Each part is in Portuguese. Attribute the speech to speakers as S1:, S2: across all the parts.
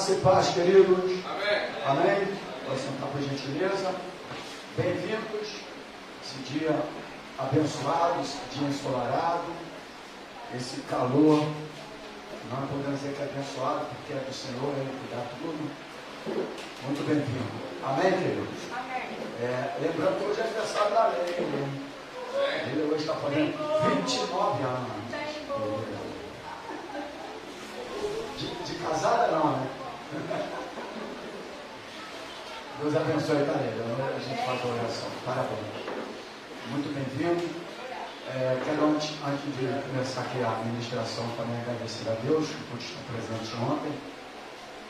S1: Graça e paz, queridos.
S2: Amém.
S1: Amém. Pode sentar por gentileza. Bem-vindos. Esse dia abençoado, esse dia ensolarado, esse calor. Não podemos dizer que é abençoado, porque é do Senhor, Ele que dá tudo. Muito bem-vindo. Amém, queridos? Amém. Lembrando que hoje é aniversário da lei. Ele hoje está fazendo 29 anos. De casada não, né? Deus abençoe, Tarelha. A gente faz a oração. Parabéns. Muito bem-vindo. Quero, antes de começar aqui a administração, também agradecer a Deus por estar presente ontem.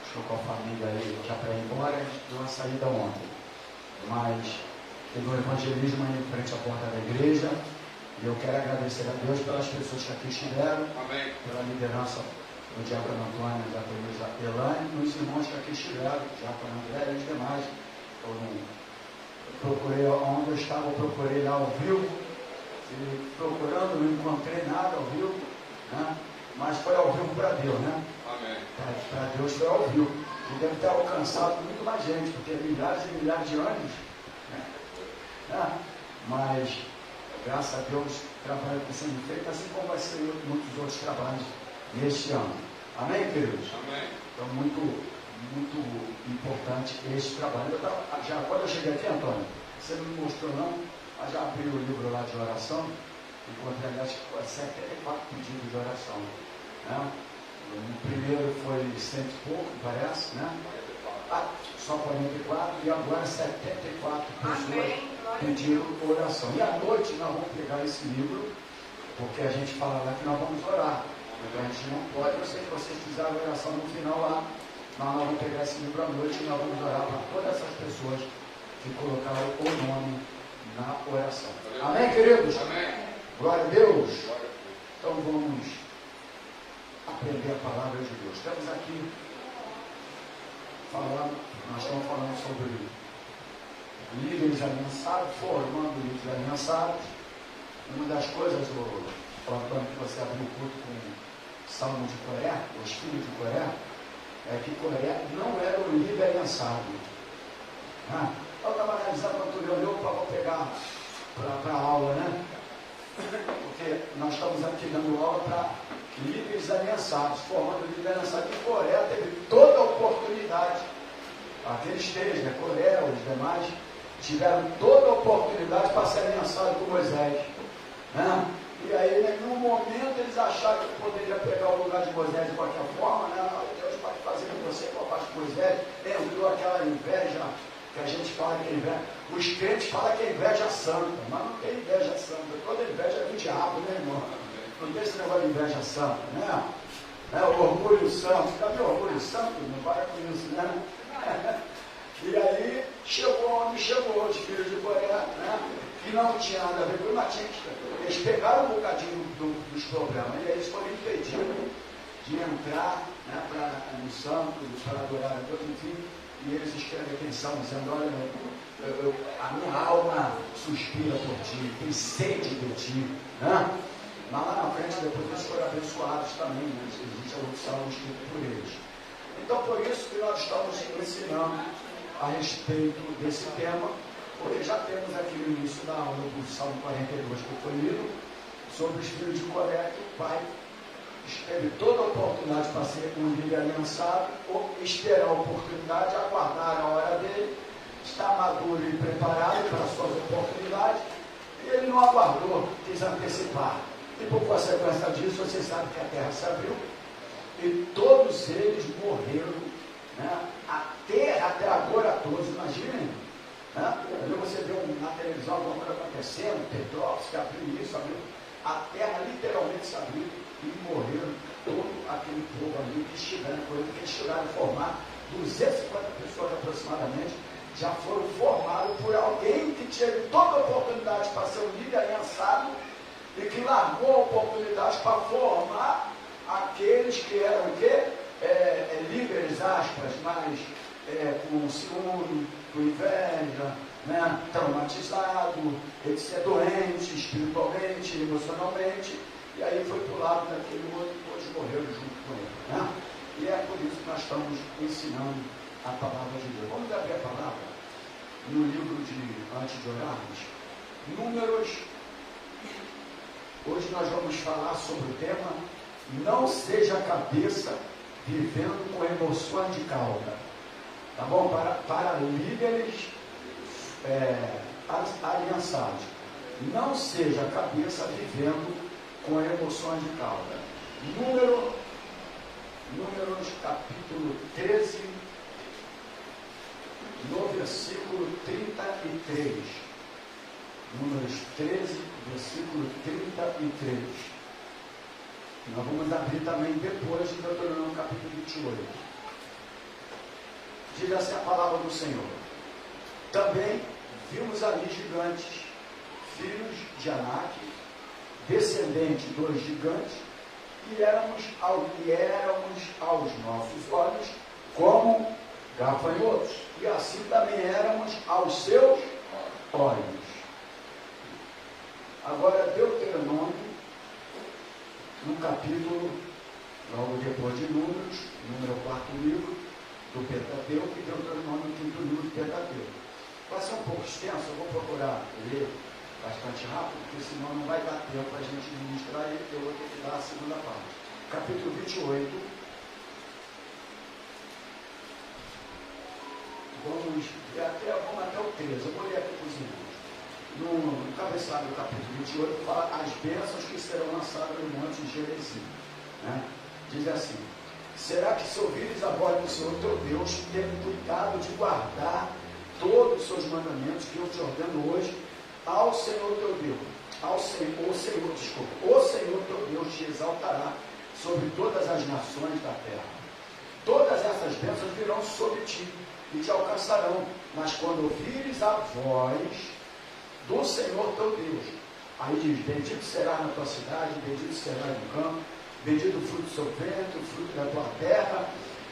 S1: Estou com a família aí já para ir embora. A gente deu uma saída ontem. Mas teve um evangelismo aí em frente à porta da igreja. E eu quero agradecer a Deus pelas pessoas que aqui estiveram. Amém. Pela liderança do Diácono Antônio, da Teresa Elane, e os irmãos que aqui estiveram, Diácono André e os demais. Eu procurei, onde eu estava, eu procurei lá ao vivo, e procurando, não encontrei nada ao vivo, né? Mas foi ao vivo para Deus, né? Amém. Para Deus foi ao vivo. E deve ter alcançado muito mais gente, porque milhares e milhares de anos, né? Mas, graças a Deus, o trabalho está sendo feito, assim como vai ser muitos outros trabalhos neste ano. Amém, queridos? Amém. Então, muito importante este trabalho. Quando eu cheguei aqui, Antônio, você não me mostrou não, mas já abri o livro lá de oração, encontrei, aliás, 74 pedidos de oração. Né? O primeiro foi 100 e pouco, parece, né? Só 44, e agora 74 pessoas pediram oração. E à noite nós vamos pegar esse livro, porque a gente fala lá que nós vamos orar. Então a gente não pode, eu sei que vocês fizeram a oração no final lá, mas nós vamos pegar esse livro à noite e nós vamos orar para todas essas pessoas que colocaram o nome na oração. Amém, queridos? Amém. Glória a Deus. Então vamos aprender a palavra de Deus. Estamos aqui nós estamos falando sobre líderes aliançados, formando líderes aliançados. Uma das coisas, Antônio, que você abriu o culto com o Salmo de Coré, os filhos de Coré, é que Coré não era o líder aliançado. Eu estava analisando quando tu olhou para vou pegar para a aula, né? Porque nós estamos aqui dando aula para líderes aliançados, formando líderes aliançados, e Coré teve toda a oportunidade. Aqueles três, né? Coré, os demais, tiveram toda a oportunidade para ser aliançado com Moisés. Né? E aí, em nenhum momento, eles acharam que poderia pegar o lugar de Moisés de qualquer forma, né? Deus pode fazer com você com a parte de Moisés. Entrou aquela inveja que a gente fala que é inveja. Os crentes falam que é inveja santa, mas não tem inveja santa. Toda inveja é do diabo, né, irmão? Não tem esse negócio de inveja santa, né? O orgulho santo. Cadê o orgulho santo? Não para com isso, né? E aí, chegou onde chegou, os filhos de Coré, né? Que não tinha nada a ver com latim. Eles pegaram um bocadinho dos problemas e eles foram impedidos de entrar, né, no santo, para adorar a Deus, enfim. E eles escrevem atenção, dizendo: olha, a minha alma suspira por ti, tem sede de ti. Né? Mas lá na frente, depois eles foram abençoados também, né? Existe a opção escrita por eles. Então, por isso que nós estamos ensinando a respeito desse tema, porque já temos aqui no início da aula do Salmo 42 que foi lido, sobre os filhos de Coré, que o pai teve toda a oportunidade para ser um líder aliançado, ou esperar a oportunidade, aguardar a hora dele, estar maduro e preparado para as suas oportunidades, e ele não aguardou, quis antecipar. E por consequência disso, vocês sabem que a terra se abriu, e todos eles morreram, né? Até agora todos, imaginem. Né? Você vê na televisão alguma coisa acontecendo, Petrópolis, que abriu isso, abriu. A terra literalmente se abriu e morreram todo aquele povo ali que estiveram com ele, que eles chegaram a formar 250 pessoas aproximadamente, já foram formados por alguém que teve toda a oportunidade para ser um líder aliançado e que largou a oportunidade para formar aqueles que eram o quê? Líderes, aspas, mas com ciúme, com inveja, né? Traumatizado, etc., doente espiritualmente, emocionalmente, e aí foi para o lado daquele outro, todos morreram junto com ele. Né? E é por isso que nós estamos ensinando a palavra de Deus. Vamos abrir a palavra no livro de, antes de orarmos, Números. Hoje nós vamos falar sobre o tema não seja cabeça vivendo com emoções de cauda. Tá bom? Para líderes aliançados. Não seja cabeça vivendo com emoções de cauda. Números capítulo 13, no versículo 33. Números 13, versículo 33. Nós vamos abrir também depois de Deuteronômio capítulo 28. Diz assim a palavra do Senhor: também vimos ali gigantes, filhos de Anak, descendentes dos gigantes, e éramos aos nossos olhos como gafanhotos, e assim também éramos aos seus olhos. Agora, Deuteronômio, no capítulo, logo depois de Números, número 4 livro do Pentateuco, e Deuteronômio, 5º livro do Pentateuco. Vai ser um pouco extenso, eu vou procurar ler bastante rápido, porque senão não vai dar tempo para a gente ministrar e eu vou ter que dar a segunda parte. Capítulo 28. Vamos até o 13. Eu vou ler aqui para os irmãos. No cabeçalho do capítulo 28, fala as bênçãos que serão lançadas no monte de Gerizim. Né? Diz assim: será que se ouvires a voz do Senhor teu Deus, tendo cuidado de guardar todos os seus mandamentos que eu te ordeno hoje, ao Senhor teu Deus, o Senhor teu Deus te exaltará sobre todas as nações da terra. Todas essas bênçãos virão sobre ti e te alcançarão, mas quando ouvires a voz do Senhor teu Deus, aí diz: bendito será na tua cidade, bendito será no campo, bendito o fruto do seu ventre, o fruto da tua terra,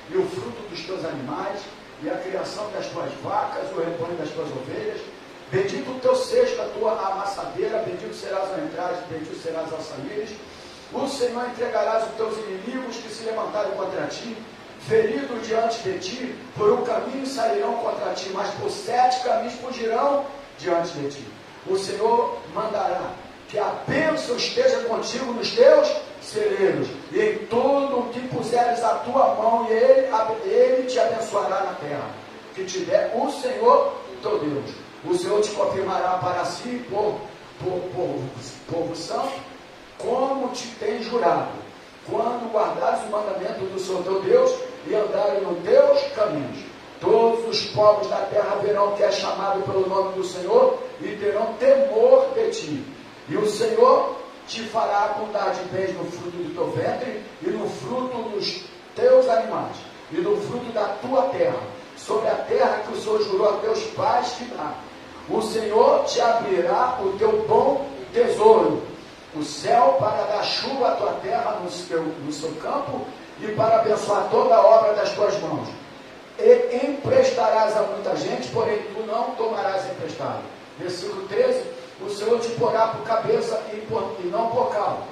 S1: e o fruto dos teus animais, e a criação das tuas vacas, o rebanho das tuas ovelhas. Bendito o teu cesto, a tua amassadeira, bendito serás ao entrar, bendito serás ao saíres. O Senhor entregarás os teus inimigos que se levantarem contra ti, feridos diante de ti, por um caminho sairão contra ti, mas por 7 caminhos fugirão diante de ti. O Senhor mandará que a bênção esteja contigo nos teus celeiros, e em tudo o que puseres a tua mão, e ele te abençoará na terra que te der o Senhor teu Deus. O Senhor te confirmará para si por povo santo, como te tem jurado, quando guardares o mandamento do Senhor teu Deus e andarem nos teus caminhos. Todos os povos da terra verão que é chamado pelo nome do Senhor e terão temor de ti. E o Senhor te fará abundar de bens no fruto do teu ventre e no fruto dos teus animais e no fruto da tua terra, sobre a terra que o Senhor jurou a teus pais te dar. O Senhor te abrirá o teu bom tesouro, o céu, para dar chuva à tua terra no seu campo e para abençoar toda a obra das tuas mãos. E emprestarás a muita gente, porém tu não tomarás emprestado. Versículo 13: o Senhor te porá por cabeça e não por cauda,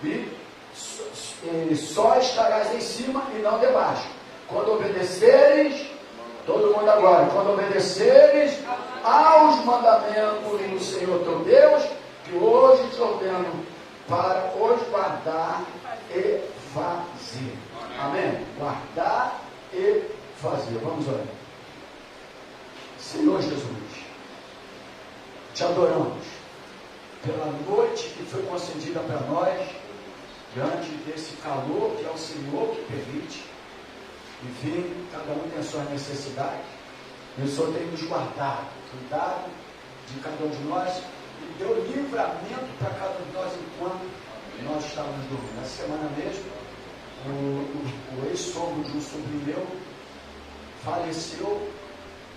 S1: e só estarás em cima e não debaixo. Quando obedeceres, todo mundo agora, quando obedeceres aos mandamentos do Senhor teu Deus, que hoje te ordeno para os guardar e fazer. Amém? Guardar e fazer. Vamos orar. Senhor Jesus, te adoramos pela noite que foi concedida para nós, diante desse calor que é o Senhor que permite. Enfim, cada um tem a sua necessidade, e o Senhor tem nos guardado, cuidado de cada um de nós, e deu livramento para cada um de nós enquanto nós estávamos dormindo. Essa semana mesmo, o ex-sogro de um sobrinho meu faleceu,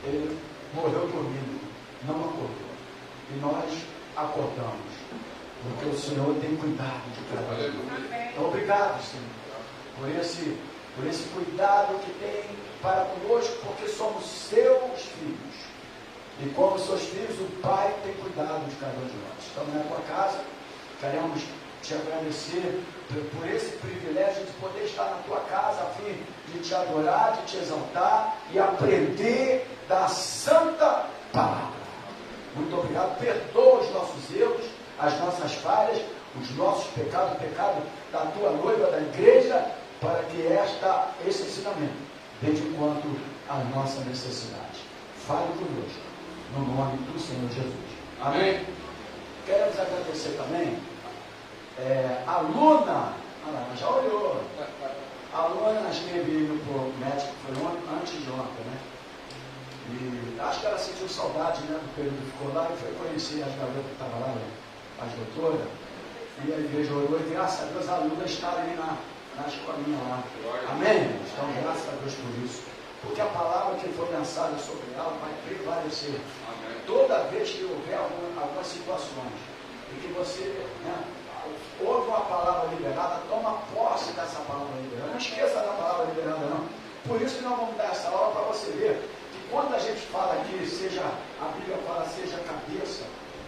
S1: ele morreu dormindo, não acordou. E nós acordamos, porque o Senhor tem cuidado de cada um. Então, obrigado, Senhor, por esse cuidado que tem para conosco, porque somos seus filhos. E como seus filhos, o Pai tem cuidado de cada um de nós. Estamos na tua casa, queremos te agradecer por esse privilégio de poder estar na tua casa, a fim de te adorar, de te exaltar e aprender da santa palavra. Muito obrigado, perdoa os nossos erros, as nossas falhas, os nossos pecados, o pecado da tua noiva, da igreja, para que esse ensinamento dê de encontro à nossa necessidade. Fale conosco, no nome do Senhor Jesus. Amém? Queremos agradecer também a Luna, já olhou, a Luna esteve indo para o médico, foi antes de ontem, né? E acho que ela sentiu saudade, né, do período que ficou lá e foi conhecer as garotas que estavam lá, as doutoras, e a igreja orou e graças a Deus a Luna está ali na escolinha lá. Amém? Então graças a Deus por isso. Porque a palavra que foi lançada sobre ela vai prevalecer. Amém. Toda vez que houver algumas situações e que você ouve uma palavra liberada, toma posse dessa palavra liberada. Não esqueça da palavra liberada, não. Por isso que nós vamos dar essa aula para você ver que quando a gente fala aqui, a Bíblia fala seja cabeça,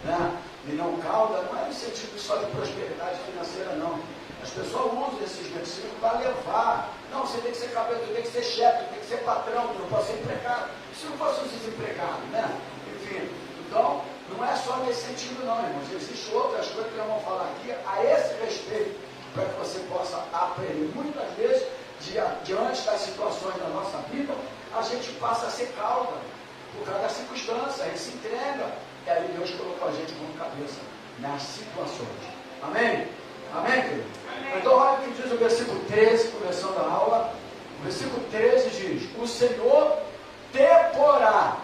S1: né, e não cauda, não é no sentido só de prosperidade financeira, não. As pessoas usam esses versículos para levar. Não, você tem que ser cabeça, você tem que ser chefe, tem que ser patrão, você não pode ser empregado. Se não fosse um desempregado, né? Enfim, então, não é só nesse sentido não, irmãos. Existem outras coisas que nós vamos falar aqui a esse respeito, para que você possa aprender. Muitas vezes, diante das situações da nossa vida, a gente passa a ser cauda, por causa da circunstância, a gente se entrega. E aí Deus colocou a gente como cabeça nas situações. Amém? Amém, querido? Amém. Então, olha o que diz o versículo 13, começando a aula. O versículo 13 diz: o Senhor te porá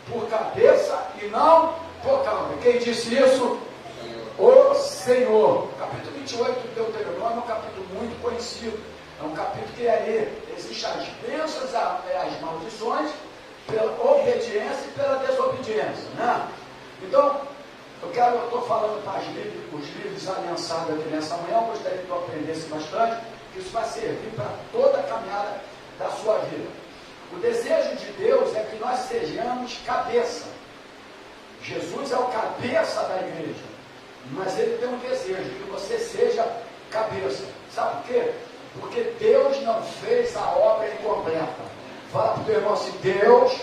S1: por cabeça e não por cauda. Quem disse isso? O Senhor. O capítulo 28 do Deuteronômio é um capítulo muito conhecido. É um capítulo que aí existem as bênçãos e as maldições pela obediência e pela desobediência, né? Então, eu estou falando para os líderes aliançados aqui nessa manhã. Eu gostaria que tu aprendesse bastante, que isso vai servir para toda a caminhada da sua vida. O desejo de Deus é que nós sejamos cabeça. Jesus é o cabeça da igreja, mas ele tem um desejo que você seja cabeça. Sabe por quê? Porque Deus não fez a obra incompleta. Fala para o teu irmão assim: Deus,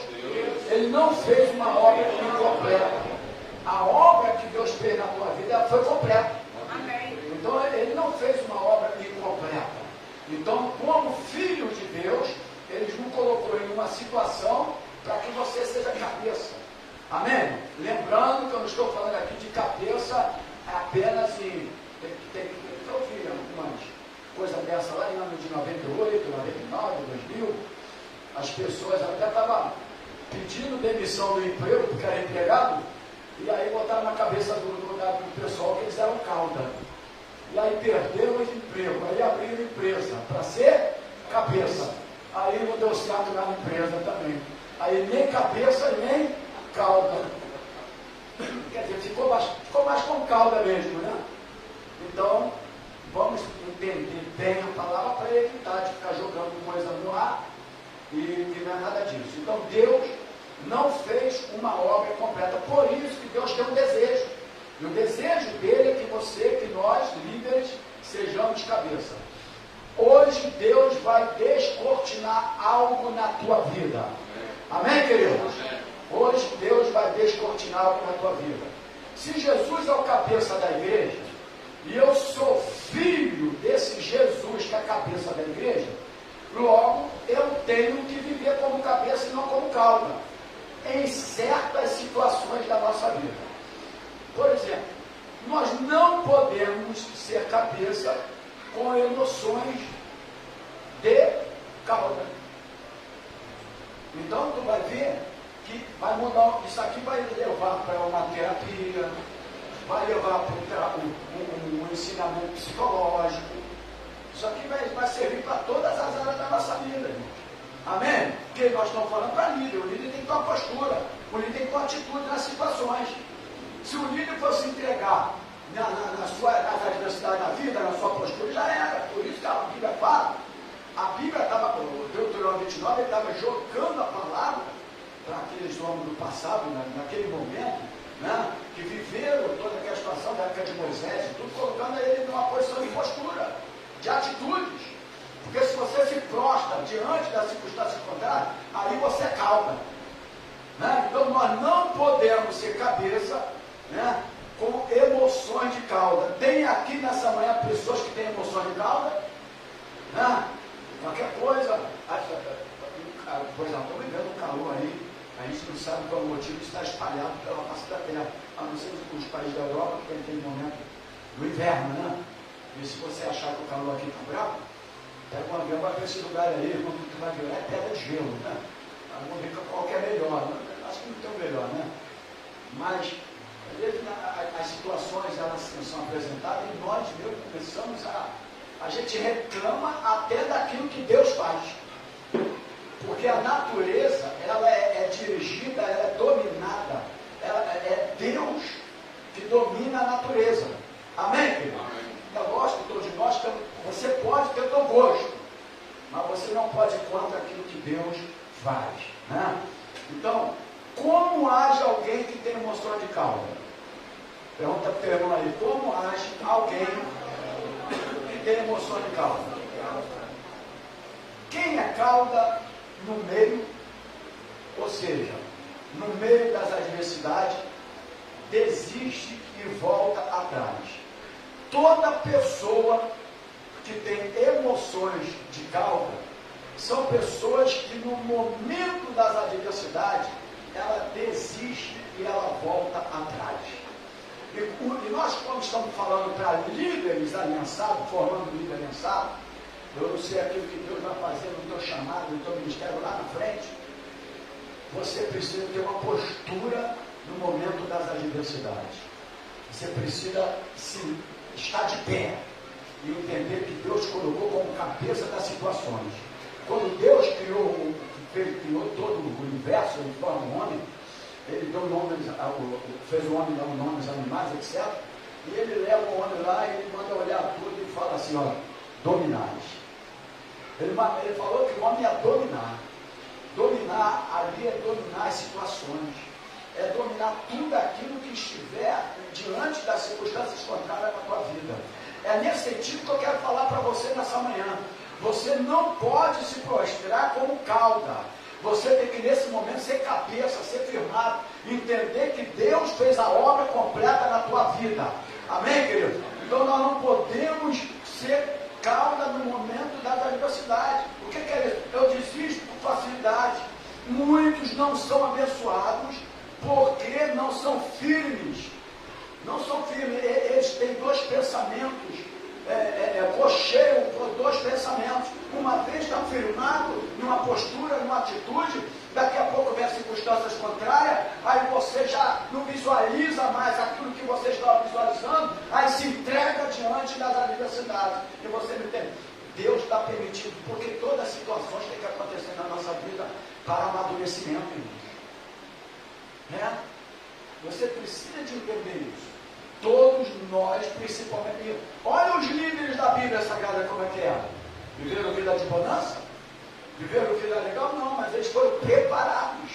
S1: ele não fez uma obra incompleta. A obra que Deus fez na tua vida foi completa. Amém. Então ele não fez uma obra incompleta. Então, como filho de Deus, ele não colocou em uma situação para que você seja cabeça. Amém? Lembrando que eu não estou falando aqui de cabeça apenas em. Tem que ouvir algumas coisas dessa lá em ano de 98, 99, 2000. As pessoas até estavam pedindo demissão do emprego porque era empregado. E aí botaram na cabeça do pessoal que eles eram cauda. E aí perderam o emprego. Aí abriram empresa para ser cabeça. Aí não deu certo na empresa também. Aí nem cabeça e nem cauda. Quer dizer, ficou mais com cauda mesmo, né? Então, vamos entender bem a palavra para evitar de ficar jogando coisa no ar. E não é nada disso. Então, Deus não fez uma obra completa. Por isso que Deus tem um desejo. E o desejo dele é que nós, líderes, sejamos cabeça. Hoje Deus vai descortinar algo na tua vida. Amém, queridos? Hoje Deus vai descortinar algo na tua vida. Se Jesus é o cabeça da igreja, e eu sou filho desse Jesus que é a cabeça da igreja, logo eu tenho que viver como cabeça e não como cauda, em certas situações da nossa vida. Por exemplo, nós não podemos ser cabeça com emoções de cauda. Então tu vai ver que vai mudar, isso aqui vai levar para uma terapia, vai levar para um ensinamento psicológico. Isso aqui vai servir para todas as áreas da nossa vida, irmãos. Amém? Porque nós estamos falando para líder. O líder tem que ter uma postura, o líder tem que ter uma atitude nas situações. Se o líder fosse entregar nas adversidades da vida, na sua postura, já era. Por isso que a Bíblia fala. A Bíblia estava, o Deuteronômio 29, ele estava jogando a palavra para aqueles homens do passado, naquele momento, né, que viveram toda aquela situação da época de Moisés e tudo, colocando ele numa posição de postura, de atitudes. Porque se você se prostra diante das circunstâncias contrárias, aí você é cauda. Né? Então nós não podemos ser cabeça, né, com emoções de cauda. Tem aqui nessa manhã pessoas que têm emoções de cauda? Né? Qualquer coisa, por exemplo, estou vivendo um calor aí, a gente não sabe qual o motivo, está espalhado pela face da terra, a não ser os países da Europa, que tem aquele momento do inverno, né? E se você achar que o calor aqui está bravo, pega um avião, vai para esse lugar aí, quando tu vai ver, é pedra de gelo, né? Vamos ver qual que é melhor, né? Acho que não tem o melhor, né? Mas, às vezes, as situações elas são apresentadas e nós mesmo começamos a gente reclama até daquilo que Deus faz. Porque a natureza, ela é dirigida, ela é dominada, é Deus que domina a natureza. Amém, querido? É lógico que todos nós temos, você pode ter teu gosto, mas você não pode ir contra aquilo que Deus faz. Né? Então, como age alguém que tem emoção de cauda? Pergunta para o irmão aí, como age alguém que tem emoção de cauda? Quem é cauda no meio, ou seja, no meio das adversidades, desiste e volta atrás. Toda pessoa que tem emoções de cauda são pessoas que no momento das adversidades ela desiste e ela volta atrás. E nós, quando estamos falando para líderes aliançados, formando líder aliançado, eu não sei aquilo que Deus vai fazer no teu chamado, no teu ministério lá na frente, você precisa ter uma postura no momento das adversidades. Você precisa estar de pé e entender que Deus colocou como cabeça das situações. Quando Deus criou todo o universo, ele forma o homem, ele deu nomes, fez o homem dar nomes animais, etc. E ele leva o homem lá e ele manda olhar tudo e fala assim, ó, dominais. Ele falou que o homem ia dominar. Dominar ali é dominar as situações. É dominar tudo aquilo que estiver diante das circunstâncias contrárias na tua vida. É nesse sentido que eu quero falar para você nessa manhã. Você não pode se prostrar como cauda. Você tem que nesse momento ser cabeça, ser firmado, entender que Deus fez a obra completa na tua vida. Amém, querido? Então nós não podemos ser cauda no momento da adversidade. O que é isso? Eu desisto com facilidade. Muitos não são abençoados porque não são firmes. Não são firmes. Eles têm dois pensamentos. Cocheiam por dois pensamentos. Uma vez está firmado numa postura, numa atitude, daqui a pouco vem as circunstâncias contrárias, aí você já não visualiza mais aquilo que você estava visualizando, aí se entrega diante das adversidades. E você não entende. Deus está permitindo, porque todas as situações têm que acontecer na nossa vida para amadurecimento, irmãos. Né? Você precisa de entender isso. Todos nós, principalmente. Olha os líderes da Bíblia Sagrada como é que é. Viveram vida de bonança? Viveram vida legal? Não, mas eles foram preparados.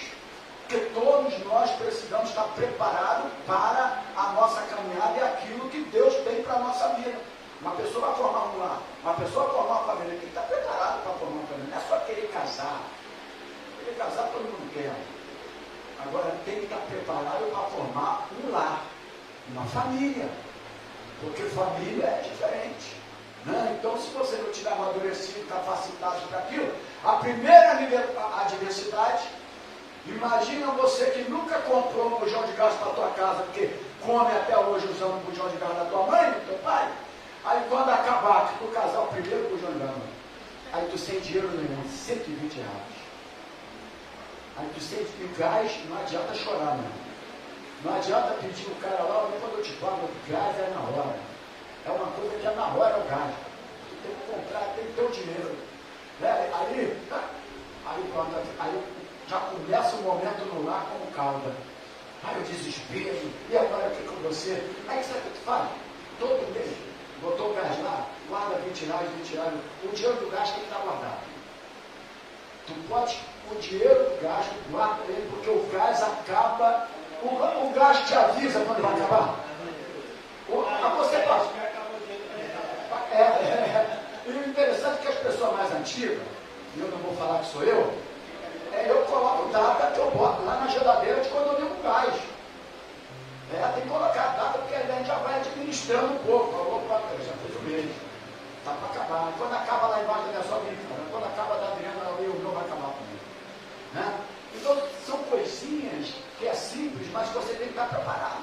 S1: Porque todos nós precisamos estar preparados para a nossa caminhada e aquilo que Deus tem para a nossa vida. Uma pessoa vai formar um lar, uma pessoa vai formar uma família, tem que estar preparado para formar uma família. Não é só querer casar. Querer casar todo mundo quer. Agora tem que estar preparado para formar um lar, uma família. Porque família é diferente. Né? Então, se você não tiver amadurecido, capacitado para aquilo, a primeira adversidade, imagina você que nunca comprou um bujão de gás para a tua casa, porque come até hoje usando um bujão de gás da tua mãe, do teu pai. Aí quando acabar, que tu casar o primeiro bujão de gás, aí tu sem dinheiro nenhum, 120 reais. Aí tu sente que o gás, não adianta chorar, né? Não adianta pedir o cara lá, quando eu te pago, o gás é na hora. É uma coisa que é na hora o gás. Tu tem que comprar, tem que ter o dinheiro. Né? Aí pronto, aí já começa o momento no lar como cauda. Aí o desespero, e agora o que com você? Aí sabe o que tu faz? Todo mês, botou o gás lá, guarda 20 reais, 20 reais. O dinheiro do gás tem que estar guardado. Tu pode, o dinheiro do gás, guarda ele, porque o gás acaba O gás te avisa quando vai acabar. Você passa. E o interessante é que as pessoas mais antigas, e eu não vou falar que sou eu coloco data que eu boto lá na geladeira de quando eu ligo o gás. Tem que colocar data porque a gente já vai administrando um pouco. Opa, já fez o mês. Está para acabar. Quando acaba lá embaixo da sua vida, quando acaba da Adriana, o meu vai acabar também. Né? Então, são coisinhas que é simples, mas que você tem que estar preparado.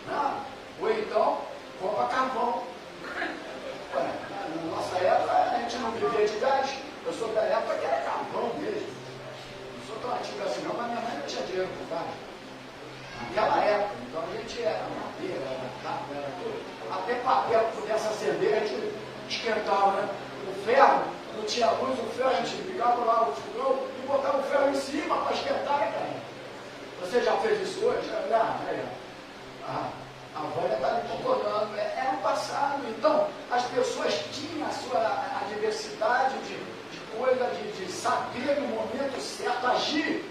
S1: Né? Ou então, compra carvão. Na nossa época, a gente não vivia de gás. Eu sou da época que era carvão mesmo. Não sou tão antigo assim não, mas minha mãe não tinha dinheiro para gás. Naquela época, então a gente era madeira, era carro, era tudo. Até papel que pudesse acender, a gente esquentava, né? O ferro, não tinha luz, o ferro, a gente ligava lá o fogão e botava o ferro em cima para esquentar, cara. Você já fez isso hoje? A Vânia está me concordando. Era um passado. Então, as pessoas tinham a diversidade de coisa, de saber no momento certo agir.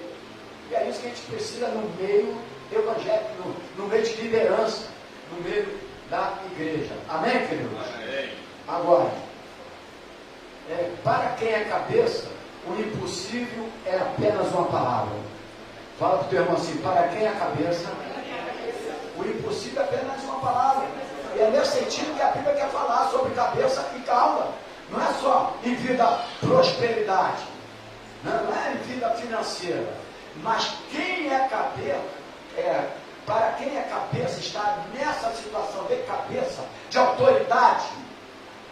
S1: E é isso que a gente precisa no meio evangélico, no meio de liderança, no meio da igreja. Amém, queridos? Amém. Agora, para quem é cabeça, o impossível é apenas uma palavra. Fala para o teu irmão assim, para quem é cabeça, o impossível é apenas uma palavra. E é nesse sentido que a Bíblia quer falar sobre cabeça e cauda. Não é só em vida prosperidade, não é em vida financeira, mas quem é cabeça, para quem é cabeça, está nessa situação de cabeça, de autoridade,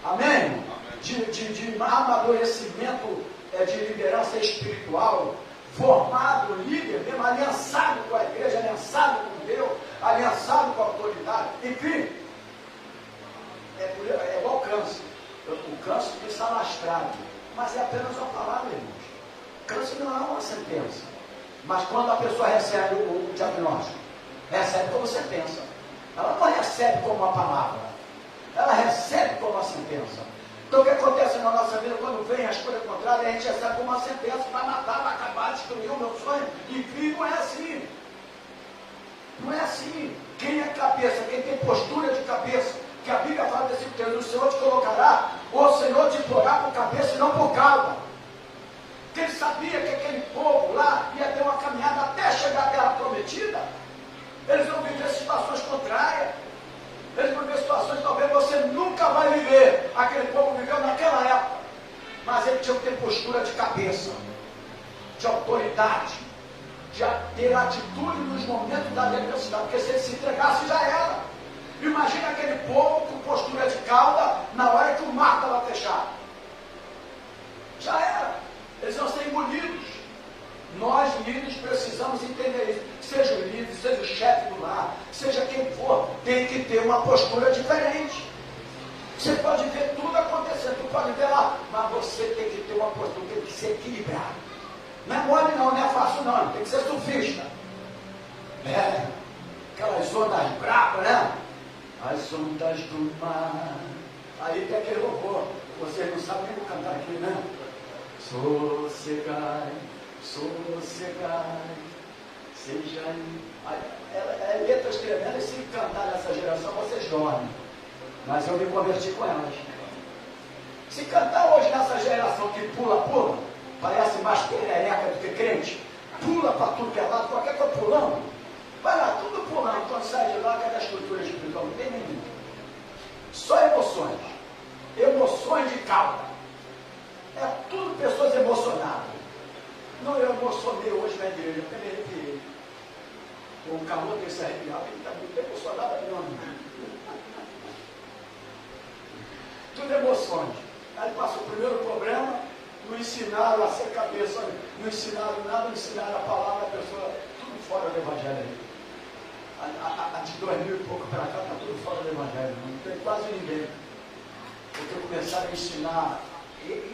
S1: amém? De amadurecimento, de liderança espiritual, formado líder, mesmo aliançado com a igreja, aliançado com Deus, aliançado com a autoridade. Enfim, é igual câncer. O câncer está lastrado, mas é apenas uma palavra, irmãos. Câncer não é uma sentença. Mas quando a pessoa recebe o diagnóstico, recebe como sentença. Ela não recebe como uma palavra, ela recebe como uma sentença. Então o que acontece na nossa vida quando vem a escolha contrária, a gente recebe como uma sentença, vai matar, vai acabar, destruir o meu sonho. Enfim, não é assim. Não é assim. Quem é cabeça, quem tem postura de cabeça, que a Bíblia fala desse texto, o Senhor te colocará, ou o Senhor te porá por cabeça e não por cauda. Porque ele sabia que aquele povo lá ia ter uma caminhada até chegar à terra prometida. Eles vão viver situações contrárias. Eles vão viver situações que talvez você nunca vai viver. Aquele povo viveu naquela época. Mas ele tinha que ter postura de cabeça, de autoridade, de ter atitude nos momentos da adversidade. Porque se ele se entregasse, já era. Imagina aquele povo com postura de cauda na hora que o mar estava fechado. Já era. Eles vão ser engolidos. Nós, líderes, precisamos entender isso. Seja o líder, seja o chefe do lar, seja quem for, tem que ter uma postura diferente. Você pode ver tudo acontecendo, tu pode ver lá, mas você tem que ter uma postura, tem que ser equilibrado. Não é mole não, não é fácil não, tem que ser surfista. Aquelas ondas bravas, né? As ondas do mar. Aí tem aquele louvor. Vocês não sabem nem cantar aqui, né? Sossegai, sossegai, seja aí. Letras tremendas, se cantar nessa geração, vocês dormem. Mas eu me converti com elas. Se cantar hoje nessa geração que pula, parece mais perereca do que crente, pula para tudo que é lado, qualquer coisa pulando, vai lá, tudo pulando, quando sai de lá, cadê a estrutura espiritual? Não tem nenhum. Só emoções. Emoções de cauda. É tudo pessoas emocionadas. Não, eu emocionei hoje na igreja, eu me arrepiei. Com o calor desse arrepiado, ele está muito emocionado aqui, não. Tudo emoções. Aí passa o primeiro problema, não ensinaram a ser cabeça, não ensinaram nada, não ensinaram a palavra, a pessoa, tudo fora do evangelho. A de 2000 e pouco para cá, está tudo fora do evangelho, não tem quase ninguém. Porque começaram a ensinar.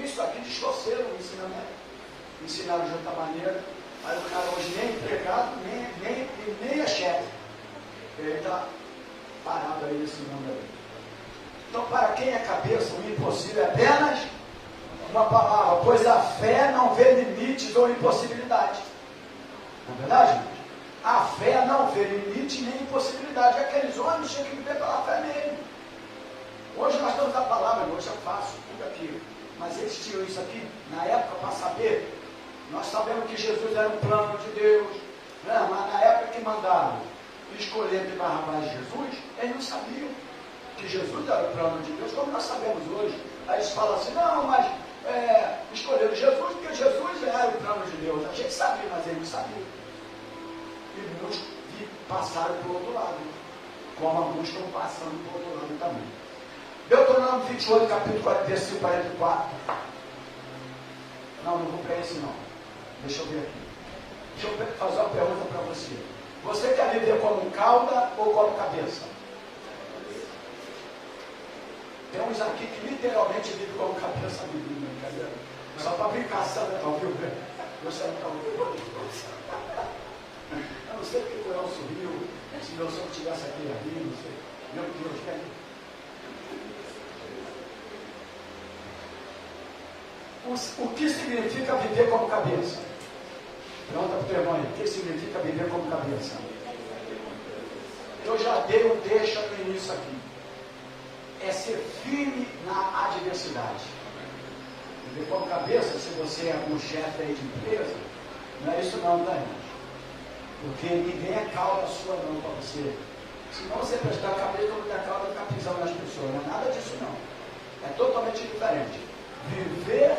S1: Isso aqui distorceram o ensinamento. Ensinaram de outra maneira. Aí o cara hoje nem é empregado, nem é chefe. Ele está parado aí ensinando aí. Então, para quem é cabeça, o impossível é apenas uma palavra, pois a fé não vê limites ou impossibilidade. Não é verdade, gente? A fé não vê limite nem impossibilidade. Aqueles homens tinham que viver pela fé mesmo. Hoje nós temos a palavra, hoje eu faço tudo aquilo. Mas eles tinham isso aqui na época para saber. Nós sabemos que Jesus era um plano de Deus. Né? Mas na época que mandaram escolher de Barrabás Jesus, eles não sabiam que Jesus era o plano de Deus, como nós sabemos hoje. Aí eles falam assim, não, mas escolheram Jesus porque Jesus era o plano de Deus. A gente sabia, mas eles não sabiam. E muitos passaram para o outro lado, como alguns estão passando para o outro lado também. Deuteronômio 28, capítulo 40, versículo 44. Não vou para esse não. Deixa eu ver aqui. Deixa eu fazer uma pergunta para você. Você quer viver como cauda ou como cabeça? Tem uns aqui que literalmente vivem como cabeça bíblica, brincadeira. Só para brincar, sabe? Está ouvindo? Você não está ouvindo? Eu não sei porque o Elcio riu. Se meu sonho estivesse aqui ali, não sei. Meu Deus, que é isso? O que significa viver como cabeça? Pergunta para o teu irmão aí. O que significa viver como cabeça? Eu já dei um deixa no início aqui. É ser firme na adversidade. Viver como cabeça, se você é um chefe aí de empresa, não é isso não, tá, irmão? Porque ninguém é cauda sua não para você. Se não você prestar a cabeça, não der cauda, ficar pisando nas pessoas. Não é nada disso não. É totalmente diferente. Viver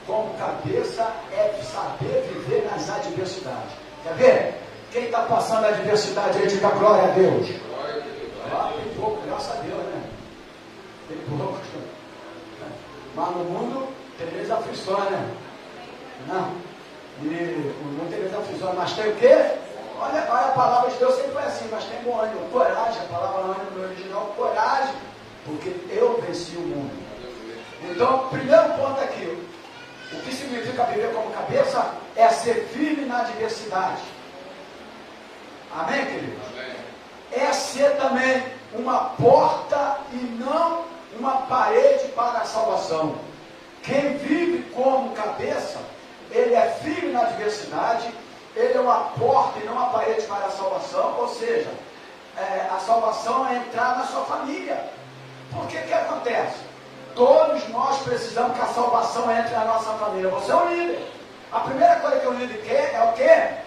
S1: como cabeça é saber viver nas adversidades. Quer ver? Quem está passando a adversidade aí, diga glória a Deus. Tem pouco, graças a Deus, né? Tem pouco. Mas no mundo tem aflições, né? Não. E o mundo tem aflições, mas tem o quê? Olha, a palavra de Deus sempre foi assim, mas tem bom ânimo, coragem. A palavra ânimo no original, coragem, porque eu venci o mundo. Então, primeiro ponto aqui, o que significa viver como cabeça é ser firme na adversidade. Amém, queridos? Amém. É ser também uma porta e não uma parede para a salvação. Quem vive como cabeça, ele é firme na adversidade, ele é uma porta e não uma parede para a salvação, ou seja, a salvação é entrar na sua família. Por que acontece? Todos nós precisamos que a salvação entre na nossa família. Você é um líder. A primeira coisa que o líder quer é o quê?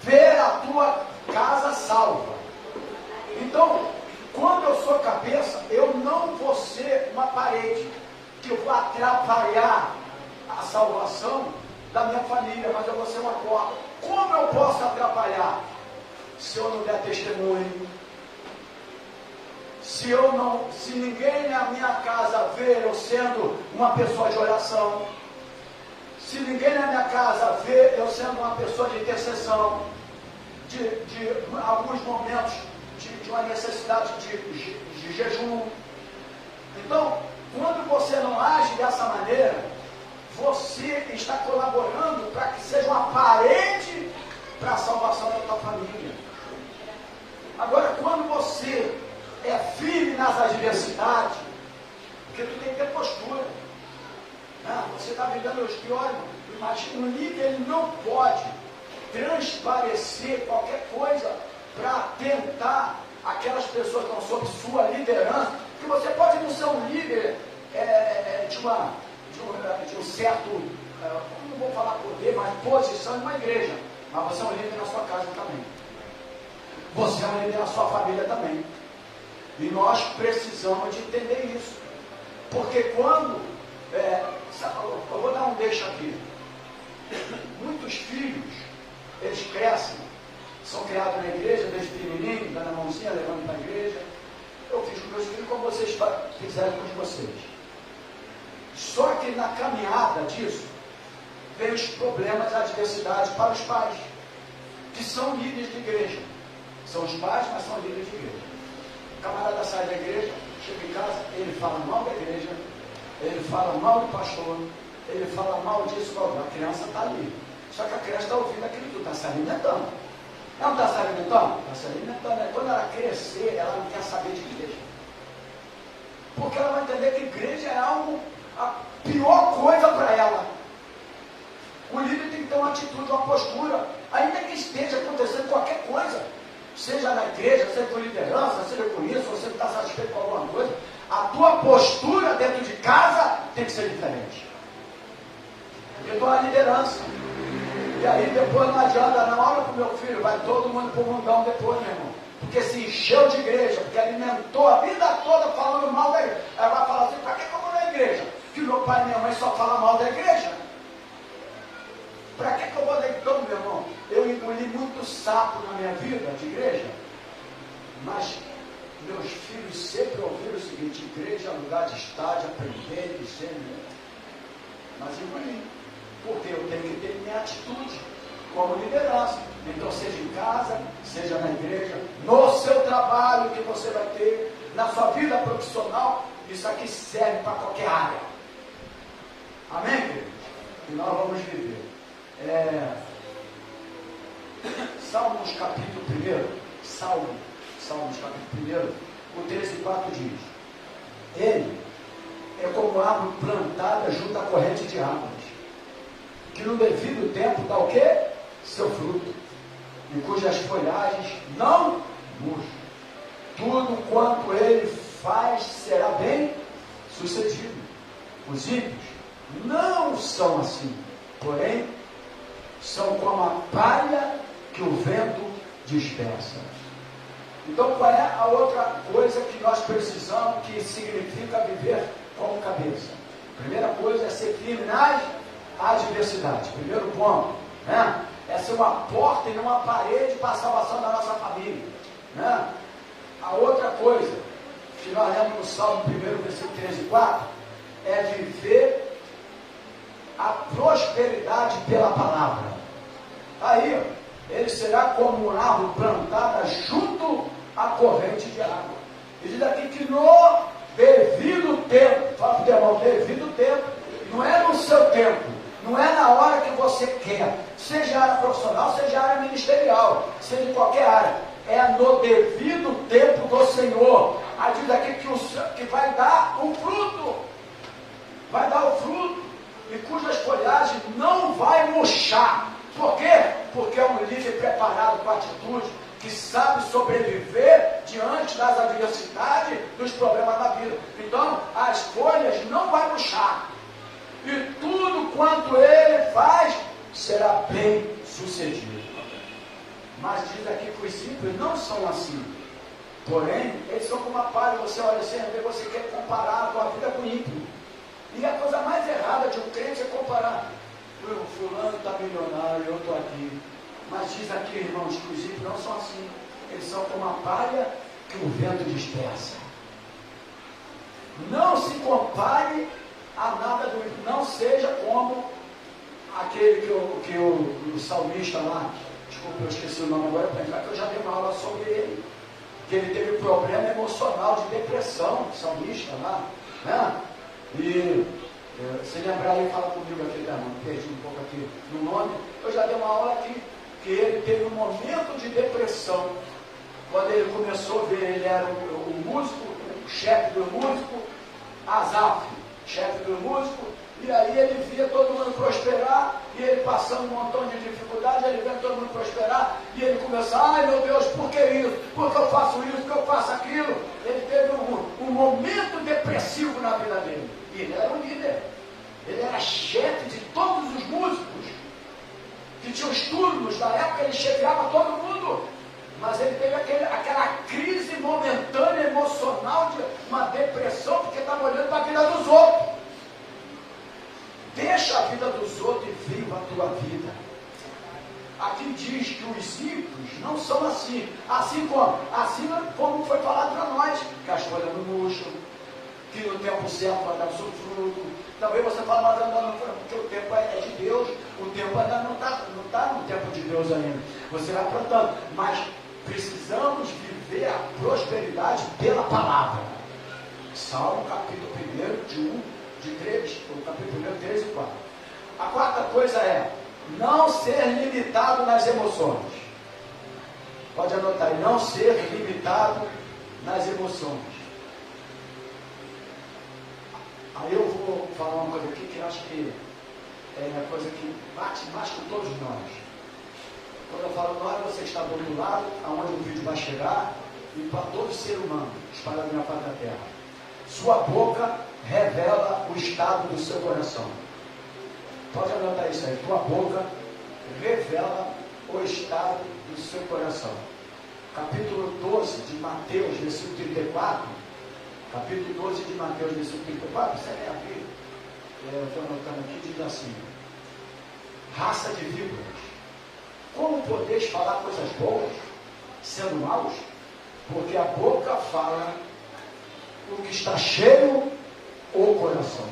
S1: Ver a tua casa salva. Então, quando eu sou cabeça, eu não vou ser uma parede que eu vou atrapalhar a salvação da minha família, mas eu vou ser uma porta. Como eu posso atrapalhar? Se eu não der testemunho, se ninguém na minha casa ver eu sendo uma pessoa de oração, se ninguém na minha casa ver eu sendo uma pessoa de intercessão, de alguns momentos de uma necessidade de jejum. Então, quando você não age dessa maneira, você está colaborando para que seja uma parede para a salvação da tua família. Agora, quando você é firme nas adversidades, porque tu tem que ter postura. Você está vivendo os piores, imagina, o líder ele não pode transparecer qualquer coisa para tentar aquelas pessoas que estão sob sua liderança, que você pode não ser um líder de um certo, não vou falar poder, mas posição em uma igreja, mas você é um líder na sua casa também. Você é um líder na sua família também. E nós precisamos de entender isso. Porque quando, eu vou dar um deixa aqui, muitos filhos, eles crescem, são criados na igreja, desde pequenininho, dando a mãozinha, levando para a igreja. Eu fiz com meus filhos como vocês fizeram com os vocês. Só que na caminhada disso, vem os problemas, a adversidade para os pais, que são líderes de igreja. São os pais, mas são líderes de igreja. O camarada sai da igreja, chega em casa, ele fala mal da igreja, ele fala mal do pastor, ele fala mal disso, a criança está ali. Só que a criança está ouvindo aquilo que tu está se alimentando. Ela não está se alimentando? Está se alimentando. Quando ela crescer, ela não quer saber de igreja. Porque ela vai entender que igreja é algo, a pior coisa para ela. O líder tem que ter uma atitude, uma postura, ainda que esteja acontecendo qualquer coisa. seja com liderança, seja com isso, você não está satisfeito com alguma coisa, a tua postura dentro de casa tem que ser diferente. Porque tu é a liderança. E aí depois não adianta, não, olha para o meu filho, vai todo mundo para o mundão depois, meu irmão. Porque se encheu de igreja, porque alimentou a vida toda falando mal da igreja. Aí vai falar assim, para que eu vou na igreja? Que meu pai e minha mãe só falam mal da igreja. Para que eu vou na igreja? Então, meu irmão, eu engoli muito sapo na minha vida de igreja, mas meus filhos sempre ouviram o seguinte: igreja é lugar de estar, de aprender, de ser. Mas engoli, porque eu tenho que ter minha atitude como liderança. Então, seja em casa, seja na igreja, no seu trabalho que você vai ter, na sua vida profissional, isso aqui serve para qualquer área. Amém, queridos? E nós vamos viver. Salmos capítulo 1, Salmos capítulo 1, o 13:4 diz: ele é como árvore plantada junto à corrente de águas, que no devido tempo dá o quê? Seu fruto, e cujas folhagens não murcham. Tudo quanto ele faz será bem sucedido. Os ímpios não são assim, porém são como a palha que o vento dispersa. Então, qual é a outra coisa que nós precisamos, que significa viver como cabeça? Primeira coisa é ser firme nas adversidades. Primeiro ponto, né? É ser uma porta e não uma parede para a salvação da nossa família, né? A outra coisa que nós lemos no Salmo 1, versículo 13:4, é viver a prosperidade pela palavra. Aí, ele será como uma árvore plantada junto à corrente de água. E diz aqui que no devido tempo, fala para o teu irmão, devido tempo, não é no seu tempo, não é na hora que você quer, seja área profissional, seja área ministerial, seja em qualquer área, é no devido tempo do Senhor. Aí diz aqui que vai dar o fruto, vai dar o fruto, e cujas folhagens não vai murchar. Por quê? Porque é um líder preparado com atitude, que sabe sobreviver diante das adversidades, dos problemas da vida. Então, as folhas não vão murchar. E tudo quanto ele faz será bem sucedido. Mas diz aqui que os ímpios não são assim. Porém, eles são como uma palha. Você olha assim, você quer comparar a tua vida com o ímpio. E a coisa mais errada de um crente é comparar. O fulano está milionário, eu estou aqui. Mas diz aqui, irmãos, que os ímpios não são assim. Eles são como a palha que o vento dispersa. Não se compare a nada do ímpio. Não seja como aquele que o salmista lá, desculpa, eu esqueci o nome agora, que eu já dei uma aula sobre ele. Que ele teve problema emocional de depressão, salmista lá, né? E se lembrar aí, fala comigo aqui, tá, irmão? Perdi um pouco aqui no nome. Eu já dei uma aula aqui, que ele teve um momento de depressão. Quando ele começou a ver, ele era o músico, o chefe do músico, Asaf, chefe do músico, e aí ele via todo mundo prosperar, e ele passando um montão de dificuldade, ele vendo todo mundo prosperar, e ele começou, ai meu Deus, por que isso? Por que eu faço isso? Por que eu faço aquilo? Ele teve um momento depressivo na vida dele. E ele era um líder, ele era chefe de todos os músicos, que tinham os turnos, na época ele chefiava todo mundo, mas ele teve aquela crise momentânea, emocional, de uma depressão, porque estava olhando para a vida dos outros. Deixa a vida dos outros e viva a tua vida. Aqui diz que os ímpios não são assim, assim como foi falado para nós, que as folhas não murcham, que no tempo certo vai dar o seu fruto. Talvez você fale, mas não, porque o tempo é de Deus, o tempo ainda não está no tempo de Deus ainda. Você vai plantando, mas precisamos viver a prosperidade pela palavra. Salmo capítulo 1, o capítulo 1, 3 e 4. A quarta coisa é não ser limitado nas emoções. Pode anotar aí, não ser limitado nas emoções. Aí eu vou falar uma coisa aqui que eu acho que é uma coisa que bate mais com todos nós. Quando eu falo nós, você está do outro lado, aonde o vídeo vai chegar, e para todo ser humano espalhado na face da terra. Sua boca revela o estado do seu coração. Pode anotar isso aí. Tua boca revela o estado do seu coração. Capítulo 12 de Mateus, versículo 34. Capítulo 12 de Mateus, versículo 34. Você quer abrir? Eu estou anotando aqui, diz assim: raça de víboras, como podeis falar coisas boas, sendo maus? Porque a boca fala o que está cheio o coração.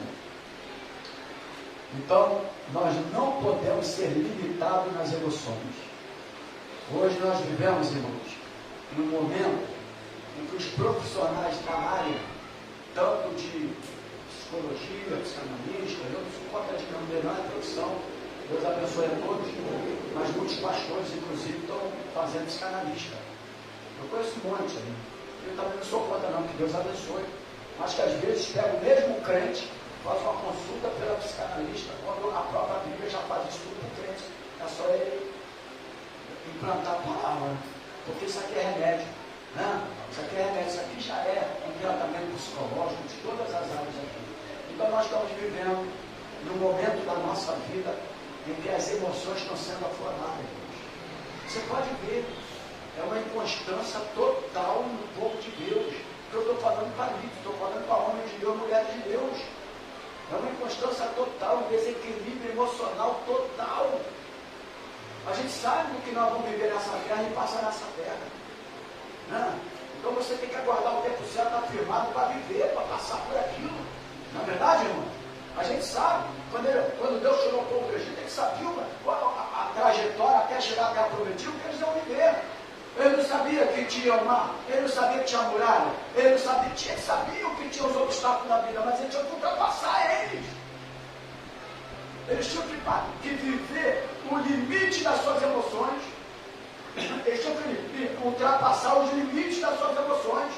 S1: Então, nós não podemos ser limitados nas emoções. Hoje nós vivemos, irmãos, num momento em que os profissionais da área, tanto de psicologia, psicanalista, eu não sou contra de não é profissão, Deus abençoe a todos, mas muitos pastores, inclusive, estão fazendo psicanalista. Eu conheço um monte aí. Eu também não sou contra não, que Deus abençoe. Mas que às vezes pega o mesmo crente, faz uma consulta pela psicanalista, quando a própria Bíblia já faz isso tudo para o crente. É só ele implantar a palavra. Porque isso aqui é remédio. Né? Isso aqui é remédio. Isso aqui já é um tratamento psicológico de todas as áreas aqui. Então nós estamos vivendo num momento da nossa vida em que as emoções estão sendo afloradas. Você pode ver. É uma inconstância total no povo de Deus. Que eu estou falando para mim, estou falando para homens de Deus, mulheres de Deus. É uma inconstância total, um desequilíbrio emocional total. A gente sabe o que nós vamos viver nessa terra e passar nessa terra. Né? Então você tem que aguardar o tempo certo, afirmado, para viver, para passar por aquilo. Não é verdade, irmão? A gente sabe, quando Deus tirou o povo do Egito, ele sabia a trajetória até chegar até a prometida, o que eles iam viver. Ele não sabia que tinha o mar, ele não sabia que tinha a muralha, ele não sabia, ele sabia que tinha os obstáculos da vida, mas ele tinha que ultrapassar eles. Eles tinham que viver o limite das suas emoções, eles tinham que ultrapassar os limites das suas emoções.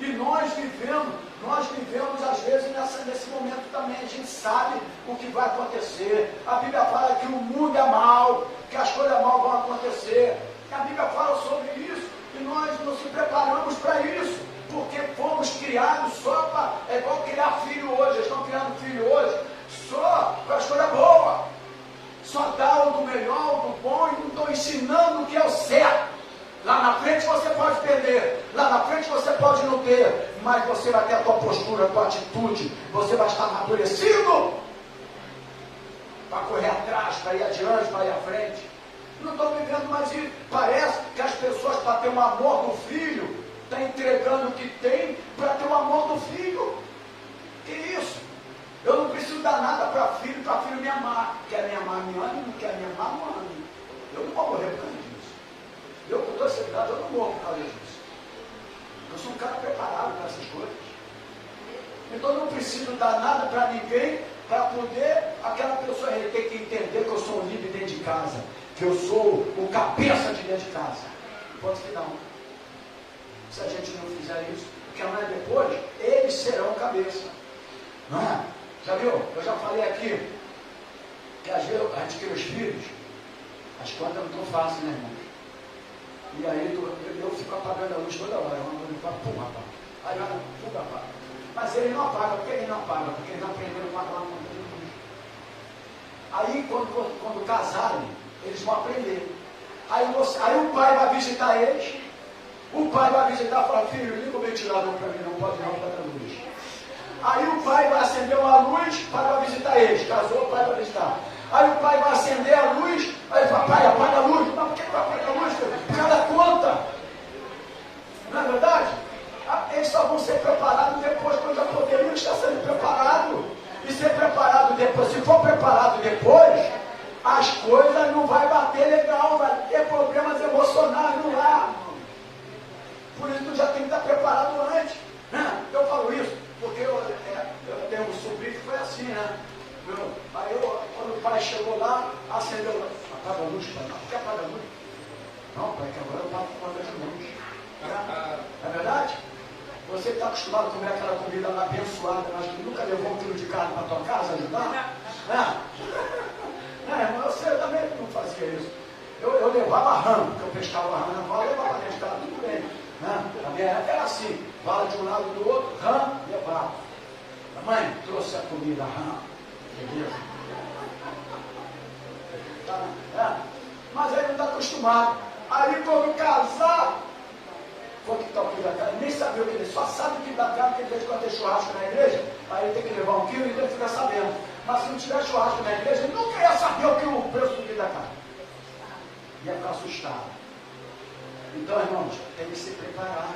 S1: E nós vivemos às vezes nesse momento também. A gente sabe o que vai acontecer. A Bíblia fala que o mundo é mau, que as coisas mal vão acontecer. A Bíblia fala sobre isso e nós não se preparamos para isso, porque fomos criados só para, é igual criar filho hoje, eles estão criando filho hoje, só para a escolha boa, só dá o do melhor, o do bom e não estão ensinando o que é o certo. Lá na frente você pode perder, lá na frente você pode não ter, mas você vai ter a tua postura, a tua atitude, você vai estar amadurecido para correr atrás, para ir adiante, para ir à frente. Não estão vivendo mais isso. Parece que as pessoas, para ter o amor do filho, estão entregando o que tem para ter o amor do filho. Que isso? Eu não preciso dar nada para filho me amar. Quer me amar, me ame, não quer me amar, não ame. Eu não vou morrer por causa disso. Eu, com toda certeza, eu não morro por causa disso. Eu sou um cara preparado para essas coisas. Então eu não preciso dar nada para ninguém para poder aquela pessoa ter que entender que eu sou um líder dentro de casa. Que eu sou o cabeça de dentro de casa. Ponto final. Se a gente não fizer isso, porque amanhã depois, eles serão cabeça. Não é? Já viu? Eu já falei aqui, que às vezes a gente cria os filhos, as contas não estão fáceis, né, irmão? E aí eu fico apagando a luz toda hora. Eu falo, pum, rapaz. Aí eu pum, rapaz. Mas ele não apaga. Por que ele não apaga? Porque eles aprenderam a pagar uma conta de luz. Aí, quando casarem, eles vão aprender. Aí o pai vai visitar eles. O pai vai visitar e fala, filho, liga o ventilador para mim, não pode não, para a luz. Aí o pai vai acender uma luz, o pai vai visitar eles. Casou, o pai vai visitar. Aí o pai vai acender a luz, aí ele fala, pai, apaga a luz. Mas por que vai apagar a luz? Por causa da conta. Não é verdade? Eles só vão ser preparados depois, quando já poderiam estar sendo preparados. E ser preparado depois, se for preparado depois, as coisas não vai bater legal, vai ter problemas emocionais no lar. Por isso tu já tem que estar preparado antes. Né? Eu falo isso, porque eu tenho um sobrinho que foi assim, né? Quando o pai chegou lá, acendeu, apaga a luz, pai. Por que apaga a luz? Não, pai, que agora eu pago com as luzes. É verdade? Você está acostumado a comer aquela comida lá abençoada, mas que nunca levou um quilo de carne para tua casa ajudar? Eu também não fazia isso. Eu levava rã, porque eu pescava rã na vala, eu levava dentro de casa, tudo bem. Na minha época era assim, fala de um lado do outro, rã, levava. A mãe trouxe a comida, rã, beleza? Mas aí não está acostumado. Aí quando casar, foi que toca da carne, nem sabia o que ele, só sabe o que da carne, porque de vez em quando tem churrasco na igreja, aí ele tem que levar 1 quilo e ele fica sabendo. Mas se não tiver churrasco na igreja, ele nunca ia saber o preço do quilo da carne. Ia ficar assustado. Então, irmãos, tem que se preparar.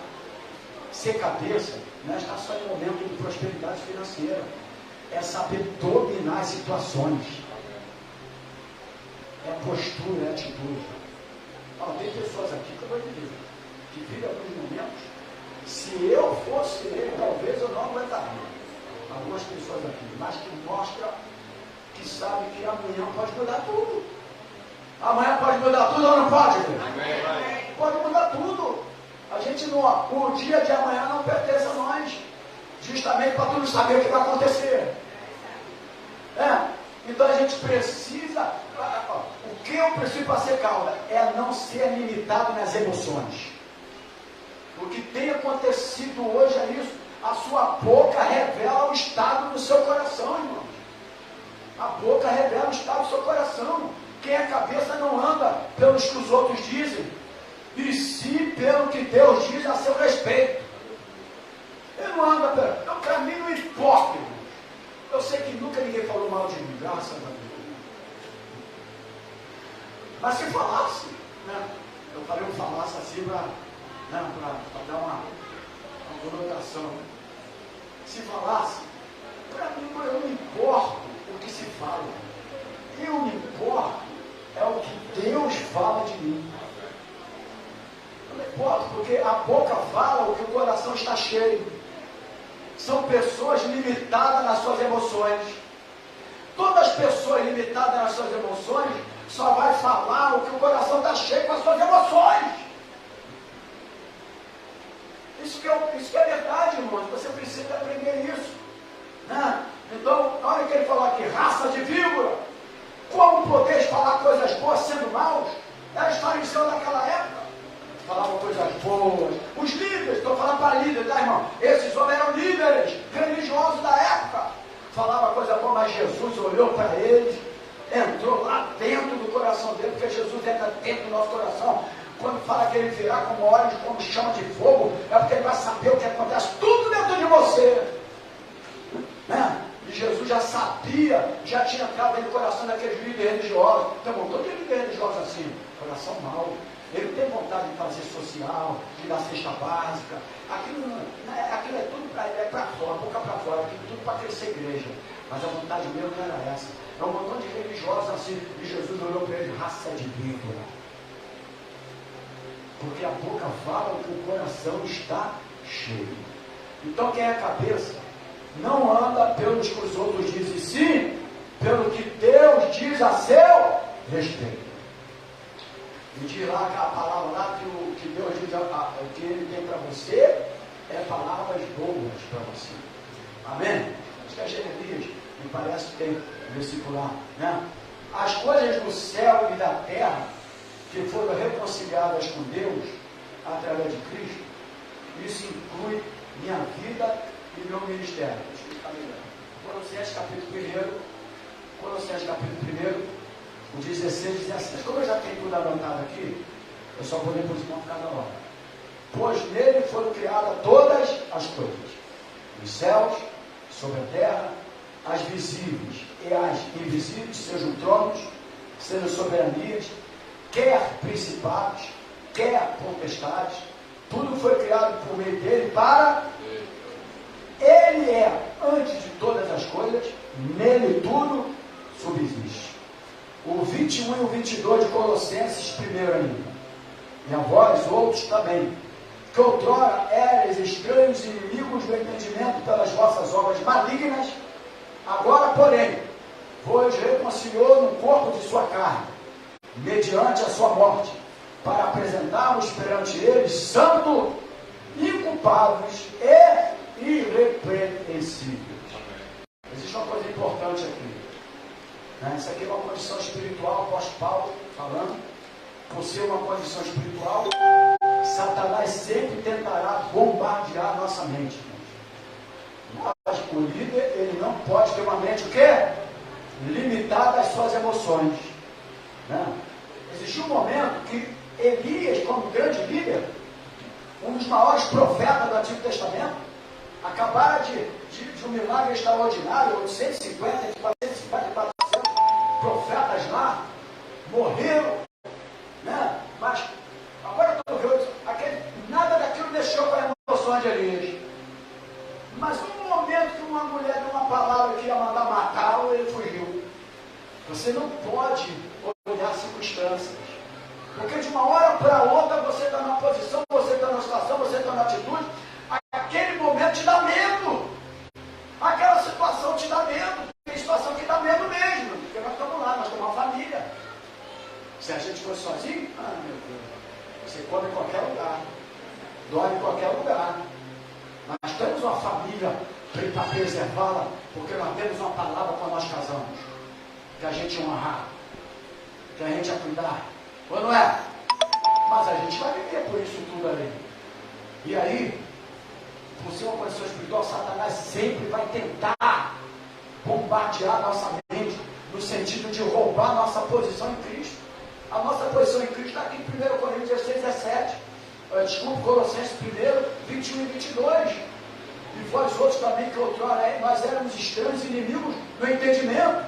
S1: Ser cabeça não é estar só em momento de prosperidade financeira. É saber dominar as situações. É postura, é atitude. Tem pessoas aqui que eu vou dizer, que vivem alguns momentos. Se eu fosse ele, talvez eu não aguentaria. Algumas pessoas aqui, mas que mostra que sabe que amanhã pode mudar tudo. Amanhã pode mudar tudo ou não pode? Amém. Pode mudar tudo. A gente não, o dia de amanhã não pertence a nós. Justamente para tu não saber o que vai acontecer. Então a gente precisa. O que eu preciso para ser calma é não ser limitado nas emoções. O que tem acontecido hoje é isso. A sua boca revela o estado do seu coração, irmão. A boca revela o estado do seu coração. Quem é cabeça não anda pelos que os outros dizem, e sim pelo que Deus diz a seu respeito. Ele não anda para mim não importa, irmão. Eu sei que nunca ninguém falou mal de mim, graças a Deus. Mas se falasse, eu falei um falasse assim para dar uma conotação. Se falasse, para mim eu não importo o que se fala. Eu me importo é o que Deus fala de mim. Eu não importo, porque a boca fala o que o coração está cheio. São pessoas limitadas nas suas emoções. Todas as pessoas limitadas nas suas emoções só vai falar o que o coração está cheio com as suas emoções. Isso que é verdade, irmãos. Você precisa aprender isso. Então, na hora que ele falou aqui, raça de víbora, como podeis falar coisas boas sendo maus? Era os fariseus daquela época. Falavam coisas boas. Os líderes, estou falando para líderes, tá, irmão? Esses homens eram líderes religiosos da época. Falava coisa boa, mas Jesus olhou para eles, entrou lá dentro do coração dele, porque Jesus entra dentro do nosso coração. Quando fala que ele virá como óleo, como chama de fogo, é porque ele vai saber o que acontece tudo dentro de você. E Jesus já sabia, já tinha entrado dentro do coração daqueles líderes religiosos. Tem um montão de líderes religiosos assim, coração mau. Ele tem vontade de fazer social, de dar cesta básica. Aquilo é tudo para fora, boca para fora, aquilo tudo para crescer igreja. Mas a vontade mesmo não era essa. É um montão de religiosos assim, e Jesus olhou para ele, raça de víbora. Porque a boca fala o que o coração está cheio. Então quem é a cabeça não anda pelos que os outros dizem, sim pelo que Deus diz a seu respeito. E diz lá que a palavra lá que Deus diz, que Ele tem para você, é palavras boas para você. Amém? Acho que é Jeremias, me parece que tem versículo lá, As coisas do céu e da terra que foram reconciliadas com Deus através de Cristo, isso inclui minha vida e meu ministério. Colossenses capítulo 1, o 16 diz assim, como eu já tenho tudo anotado aqui, eu só vou ler por cima cada hora. Pois nele foram criadas todas as coisas, os céus, sobre a terra, as visíveis e as invisíveis, sejam tronos, sejam soberanias, quer principados, quer potestades, tudo foi criado por meio dele para... Ele é antes de todas as coisas, nele tudo subsiste. O 21 e o 22 de Colossenses, primeiro ainda. E a vós, outros também, que outrora eres estranhos e inimigos do entendimento pelas vossas obras malignas, agora, porém, vos reconciliou no corpo de sua carne, mediante a sua morte, para apresentarmos perante eles santo, inculpados e irrepreensíveis. Existe uma coisa importante aqui. Isso aqui é uma condição espiritual, apóstolo Paulo falando, por ser uma condição espiritual, Satanás sempre tentará bombardear a nossa mente. Lógico, o líder, ele não pode ter uma mente o quê? Limitada às suas emoções. Né? Existiu um momento que Elias, como grande líder, um dos maiores profetas do Antigo Testamento, acabara de um milagre extraordinário, 850, de 450 e 400 profetas lá, morreram, né? Mas agora eu estou vendo, nada daquilo mexeu com as emoções de Elias. Mas no momento que uma mulher deu uma palavra que ia mandar matá-lo, ele fugiu. Você não pode olhar circunstâncias. Porque de uma hora para outra você está numa posição, você está numa situação, você está numa atitude, aquele momento te dá medo. Aquela situação te dá medo. Tem situação que dá medo mesmo. Porque nós estamos lá, nós temos uma família. Se a gente fosse sozinho, meu Deus, você come em qualquer lugar, dorme em qualquer lugar. Nós temos uma família para preservá-la, porque nós temos uma palavra quando nós casamos, que a gente honrar, que a gente ia cuidar, ou não é? Mas a gente vai viver por isso tudo ali. E aí, por ser uma condição espiritual, Satanás sempre vai tentar bombardear a nossa mente, no sentido de roubar a nossa posição em Cristo. A nossa posição em Cristo está aqui em 1 Coríntios 16, 17. Desculpe, Colossenses 1, 21 e 22. E vós outros também, que outrora nós éramos estranhos, inimigos no entendimento,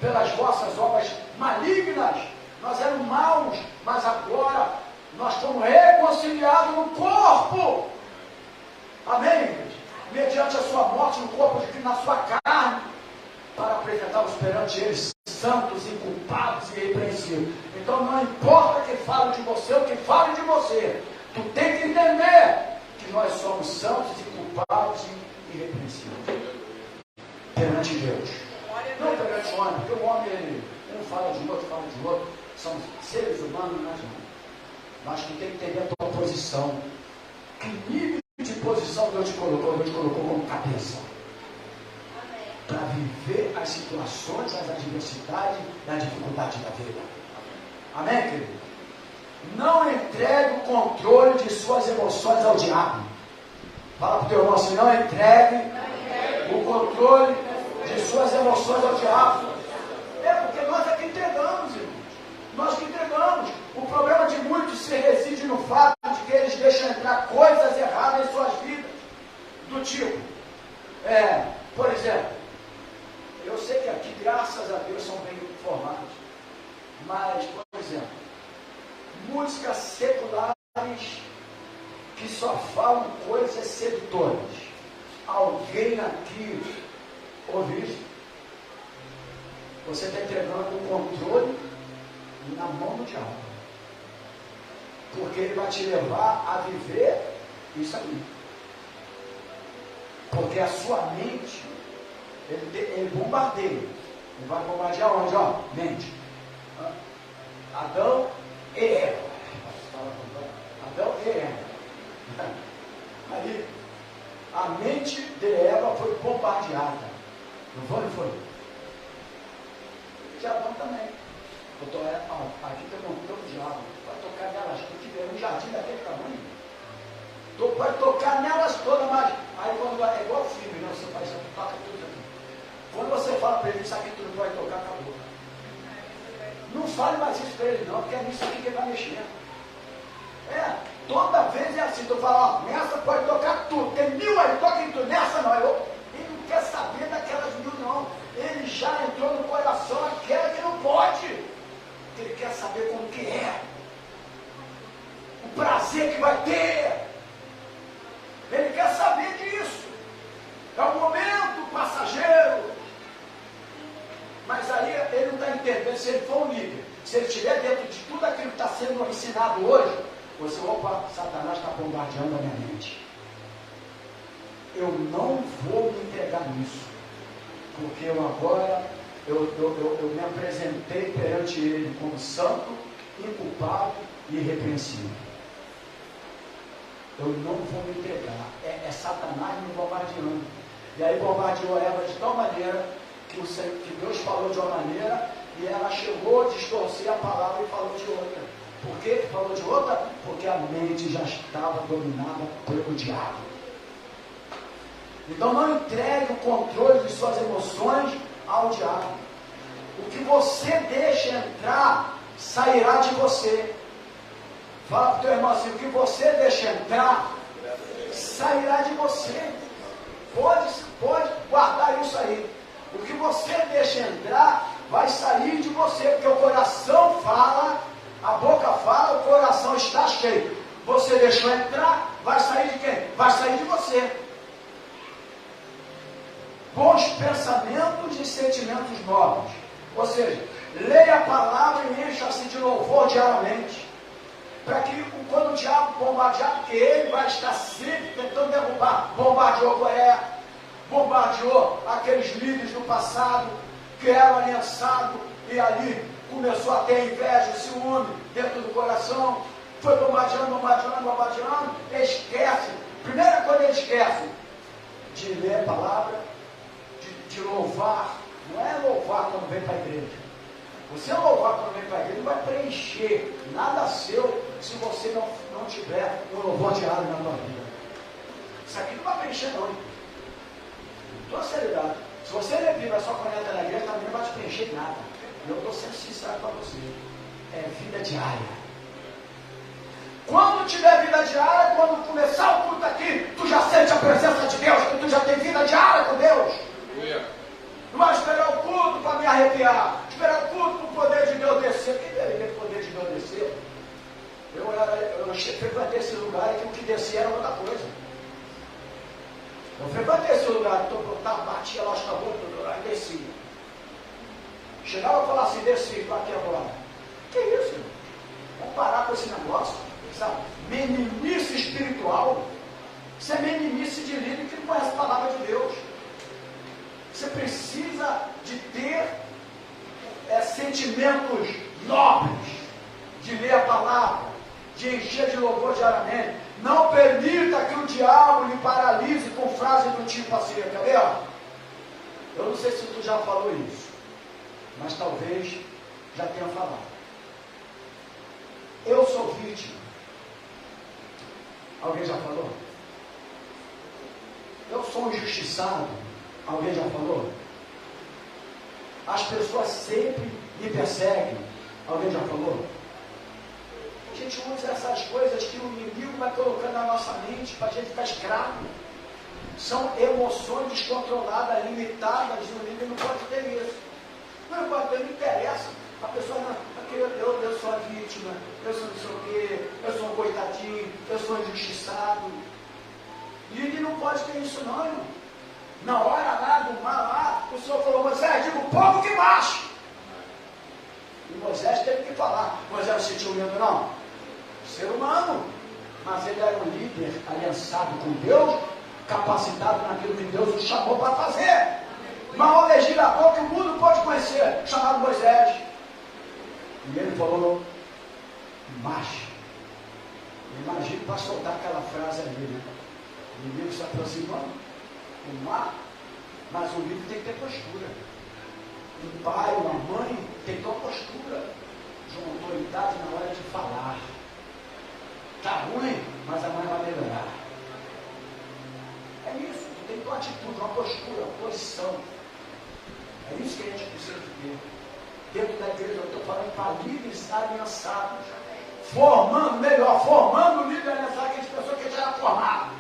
S1: pelas vossas obras malignas, nós éramos maus, mas agora nós fomos reconciliados no corpo. Amém? Mediante a sua morte no corpo de Cristo, na sua carne, para apresentar-vos perante eles santos, inculpados e irrepreensíveis. Então não importa que fale de você ou que fale de você, tu tem que entender que nós somos santos, inculpados e irrepreensíveis perante Deus. Não perante o homem, porque o homem, um fala de outro, são seres humanos, mas não. Mas tu tem que entender a tua posição. Que nível de posição Deus te colocou? Deus te colocou como cabeça. Para viver as situações, as adversidades e a dificuldade da vida. Amém, querido? Não entregue o controle de suas emoções ao diabo. Fala para o teu irmão assim, não entregue o controle de suas emoções ao diabo. É porque nós é que entregamos, irmãos. Nós que entregamos. O problema de muitos se reside no fato de que eles deixam entrar coisas erradas em suas vidas. Do tipo, por exemplo, eu sei que aqui, graças a Deus, são bem informados. Mas, por exemplo, músicas seculares que só falam coisas sedutoras. Alguém aqui ouve isso? Você está entregando o controle na mão do diabo. Porque ele vai te levar a viver isso aí. Porque a sua mente, ele bombardeia. Ele vai bombardear onde? Ó, mente. Adão e Eva. Adão e Eva. Aí, a mente de Eva foi bombardeada. Não foi? Não foi? E de Adão também. Aqui tem um montão de diabo. Vai tocar nelas tudo. Um jardim daquele tamanho. Pode tocar nelas todas, mas aí quando é igual filme, né? Você faz, toca tudo aqui. Quando você fala para ele, isso aqui tudo vai tocar, acabou. Não fale mais isso para ele não, porque é nisso aqui que ele vai mexer. Toda vez é assim, tu fala, nessa pode tocar tudo, tem 1000 aí, toca em tudo, nessa não. Ele não quer saber daquelas 1000 não. Ele já entrou no coração aquela que não pode. Ele quer saber como que é. O prazer que vai ter. Ele quer saber disso. É um momento passageiro. Mas aí ele não está entendendo. Se ele for um líder, se ele estiver dentro de tudo aquilo que está sendo ensinado hoje, você, opa, Satanás está bombardeando a minha mente. Eu não vou me entregar nisso. Porque eu agora, eu me apresentei perante ele como santo, inculpado e irrepreensível. Eu não vou me entregar. É Satanás me bombardeando. E aí bombardeou Eva de tal maneira que Deus falou de uma maneira e ela chegou a distorcer a palavra e falou de outra. Por que falou de outra? Porque a mente já estava dominada pelo diabo. Então não entregue o controle de suas emoções ao diabo. O que você deixa entrar, sairá de você. Fala para o teu irmão assim, o que você deixa entrar, sairá de você. Pode guardar isso aí. O que você deixa entrar, vai sair de você, porque o coração fala, a boca fala, o coração está cheio. Você deixou entrar, vai sair de quem? Vai sair de você. Bons pensamentos e sentimentos novos. Ou seja, leia a palavra e encha-se de louvor diariamente. Para que quando o diabo bombardear, porque ele vai estar sempre tentando derrubar. Bombardeou Coreia, bombardeou aqueles líderes do passado, que eram aliançados, e ali começou a ter inveja, ciúme dentro do coração. Foi bombardeando, esquece. Primeira coisa ele esquece, de ler a palavra, de louvar. Não é louvar quando vem para a igreja. Você louvar quando vem para a igreja não vai preencher nada seu se você não tiver um louvor diário na tua vida. Isso aqui não vai preencher não. Com toda seriedade. Se você vive a sua conecta na igreja, também não vai te preencher nada. E eu estou sendo sincero para você. É vida diária. Quando tiver vida diária, quando começar o culto aqui, tu já sente a presença de Deus, que tu já tem vida diária com Deus. Não vai esperar o culto para me arrepiar. Esperar o culto para o poder de Deus descer. Quem deveria o poder de Deus descer? Eu frequentei esse lugar que o que descia era outra coisa. Eu frequentei esse lugar, batia lá os tambores, aí descia. Chegava e falava assim, desci para aqui agora. Que isso? Vamos parar com esse negócio. Sabe? Meninice espiritual. Isso é meninice de líder que não conhece a palavra de Deus. Você precisa de ter sentimentos nobres, de ler a palavra, de encher de louvor diariamente. Não permita que o diabo lhe paralise com frases do tipo assim, quer ver? Eu não sei se tu já falou isso, mas talvez já tenha falado. Eu sou vítima. Alguém já falou? Eu sou injustiçado. Alguém já falou? As pessoas sempre me perseguem. Alguém já falou? A gente usa essas coisas que o inimigo vai colocando na nossa mente para a gente ficar escravo. São emoções descontroladas, limitadas, e o inimigo não pode ter isso. Não pode ter, não interessa. A pessoa não, eu sou a vítima, eu sou não sei o quê, eu sou um coitadinho, eu sou injustiçado. E ele não pode ter isso não, irmão. Na hora lá do mar, lá, o Senhor falou, Moisés, diga o povo que marche. E Moisés teve que falar. Moisés não sentiu medo não? Ser humano. Mas ele era um líder aliançado com Deus, capacitado naquilo que Deus o chamou para fazer. Maior legislador que o mundo pode conhecer, chamado Moisés. E ele falou, marche. Imagina para soltar aquela frase ali, né? O inimigo se aproximando. O mar, mas o líder tem que ter postura. Um pai, uma mãe tem que ter uma postura de uma autoridade na hora de falar. Está ruim, mas a mãe vai melhorar. É isso, tem que ter uma atitude, uma postura, uma posição. É isso que a gente precisa ter. Dentro da igreja, eu estou falando para líderes aliançados, formando líderes aliançados, aquelas pessoas que já eram formadas.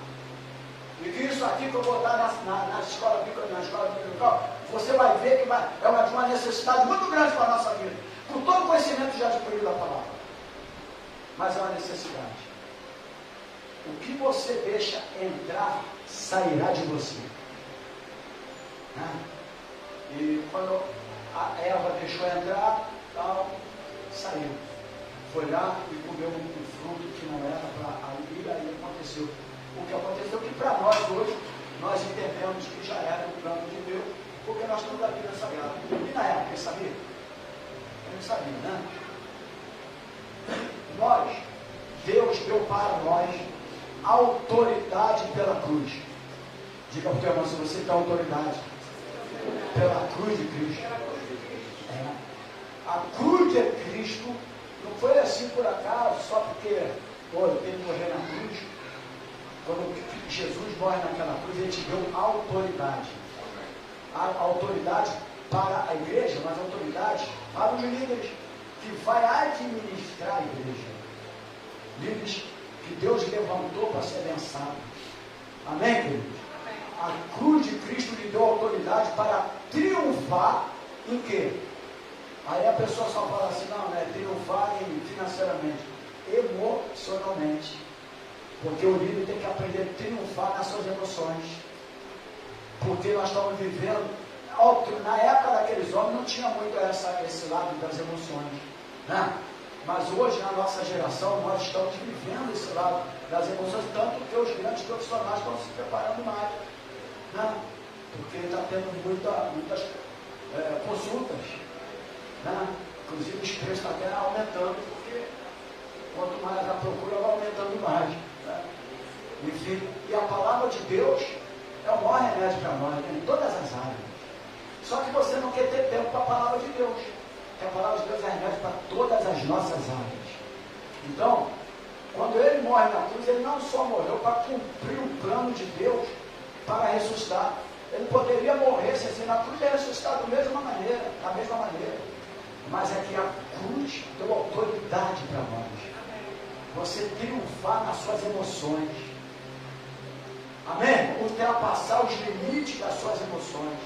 S1: E que isso aqui que eu vou dar na escola bíblica, você vai ver que é uma necessidade muito grande para a nossa vida. Com todo o conhecimento já adquirido da palavra. Mas é uma necessidade. O que você deixa entrar, sairá de você. E quando a Eva deixou entrar, tal, saiu. Foi lá e comeu um fruto que não era para ir, e aí aconteceu. O que aconteceu é que para nós hoje, nós entendemos que já era o plano de Deus, porque nós estamos aqui nessa guerra. E na época, ele sabia? Ele sabia, né? Nós, Deus deu para nós autoridade pela cruz. Diga para o teu irmão, se você tem autoridade pela cruz de Cristo. A cruz de Cristo Não foi assim por acaso, só porque eu tenho que morrer na cruz. Quando Jesus morre naquela cruz, ele te deu autoridade. A autoridade para a igreja, mas a autoridade para os líderes que vai administrar a igreja. Líderes que Deus levantou para ser abençado. Amém, queridos? A cruz de Cristo lhe deu autoridade para triunfar em quê? Aí a pessoa só fala assim, não é triunfar financeiramente, emocionalmente. Porque o líder tem que aprender a triunfar nas suas emoções. Porque nós estamos vivendo, na época daqueles homens não tinha muito esse lado das emoções, né? Mas hoje na nossa geração nós estamos vivendo esse lado das emoções, tanto que os grandes profissionais estão se preparando mais, né? Porque está tendo muitas consultas, né? Inclusive os preços estão até aumentando, porque quanto mais a procura vai aumentando mais, né? Enfim, e a palavra de Deus é o maior remédio para nós, né? Em todas as áreas. Só que você não quer ter tempo para a palavra de Deus. Porque a palavra de Deus é remédio para todas as nossas áreas. Então, quando ele morre na cruz, ele não só morreu para cumprir o plano de Deus para ressuscitar. Ele poderia morrer sem ser na cruz e ressuscitar da mesma maneira. Mas é que a cruz deu autoridade para nós. Você triunfar nas suas emoções. Amém? Ultrapassar os limites das suas emoções.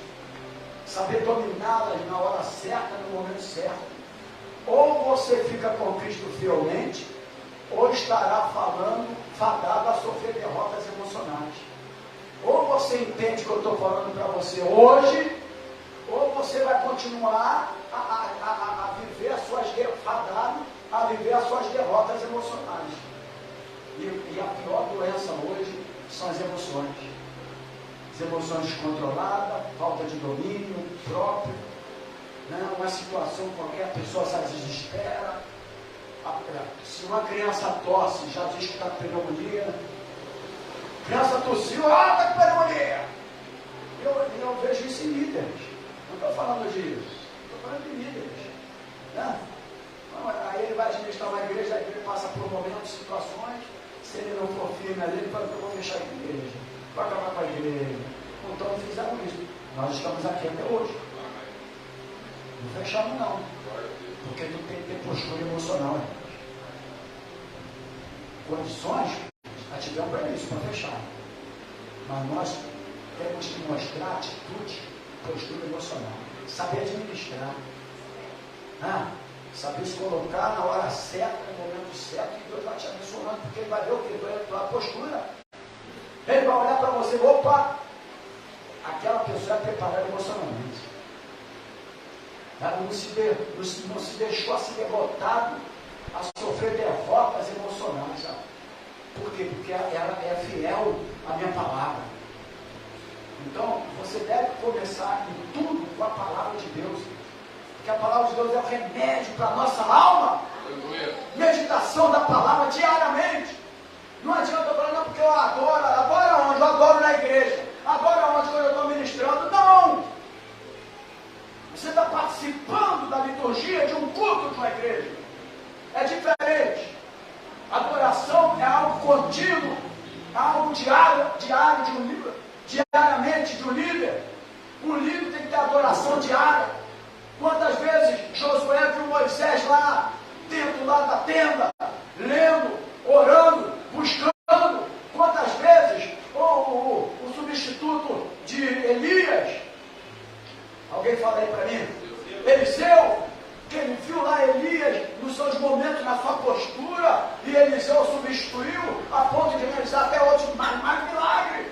S1: Saber dominá-las na hora certa, no momento certo. Ou você fica com Cristo fielmente, ou estará fadado a sofrer derrotas emocionais. Ou você entende o que eu estou falando para você hoje, ou você vai continuar a viver as suas derrotas emocionais. E a pior doença hoje são as emoções. As emoções descontroladas, falta de domínio próprio, né? Uma situação qualquer, a pessoa se desespera. Se uma criança tosse, já diz que está com pneumonia. Criança tossiu, está com pneumonia. Eu vejo isso em líderes. Não estou falando disso, estou falando de líderes, né? Aí ele vai administrar uma igreja, a igreja passa por momentos, situações. Se ele não for firme ali, ele fala que eu vou fechar a igreja, vai acabar com a igreja. Então não fizeram isso. Nós estamos aqui até hoje. Não fechamos não. Porque tu tem que ter postura emocional. Condições, nós tivemos para isso, para fechar. Mas nós temos que mostrar atitude, postura emocional. Saber administrar. Saber se colocar na hora certa, no momento certo, e Deus vai te abençoando, porque ele vai ver o que? A tua postura. Ele vai olhar para você, opa, aquela pessoa é preparada emocionalmente. Ela não se deixou assim derrotado a sofrer derrotas emocionais. Sabe? Por quê? Porque ela é fiel à minha palavra. Então, você deve começar em tudo com a palavra de Deus. Porque a palavra de Deus é o remédio para a nossa alma. Aleluia. Meditação da palavra diariamente. Não adianta eu falar, não, porque eu adoro. Adoro onde? Eu adoro na igreja. Adoro onde eu estou ministrando. Não! Você está participando da liturgia de um culto de uma igreja. É diferente. Adoração é algo contínuo, é algo diário de um líder, diariamente de um líder. Um líder tem que ter adoração diária. Quantas vezes Josué viu Moisés lá, dentro lá da tenda, lendo, orando, buscando? Quantas vezes o substituto de Elias, alguém fala aí para mim, Eliseu, que ele viu lá Elias nos seus momentos, na sua postura, e Eliseu substituiu a ponto de realizar até outro mais milagre,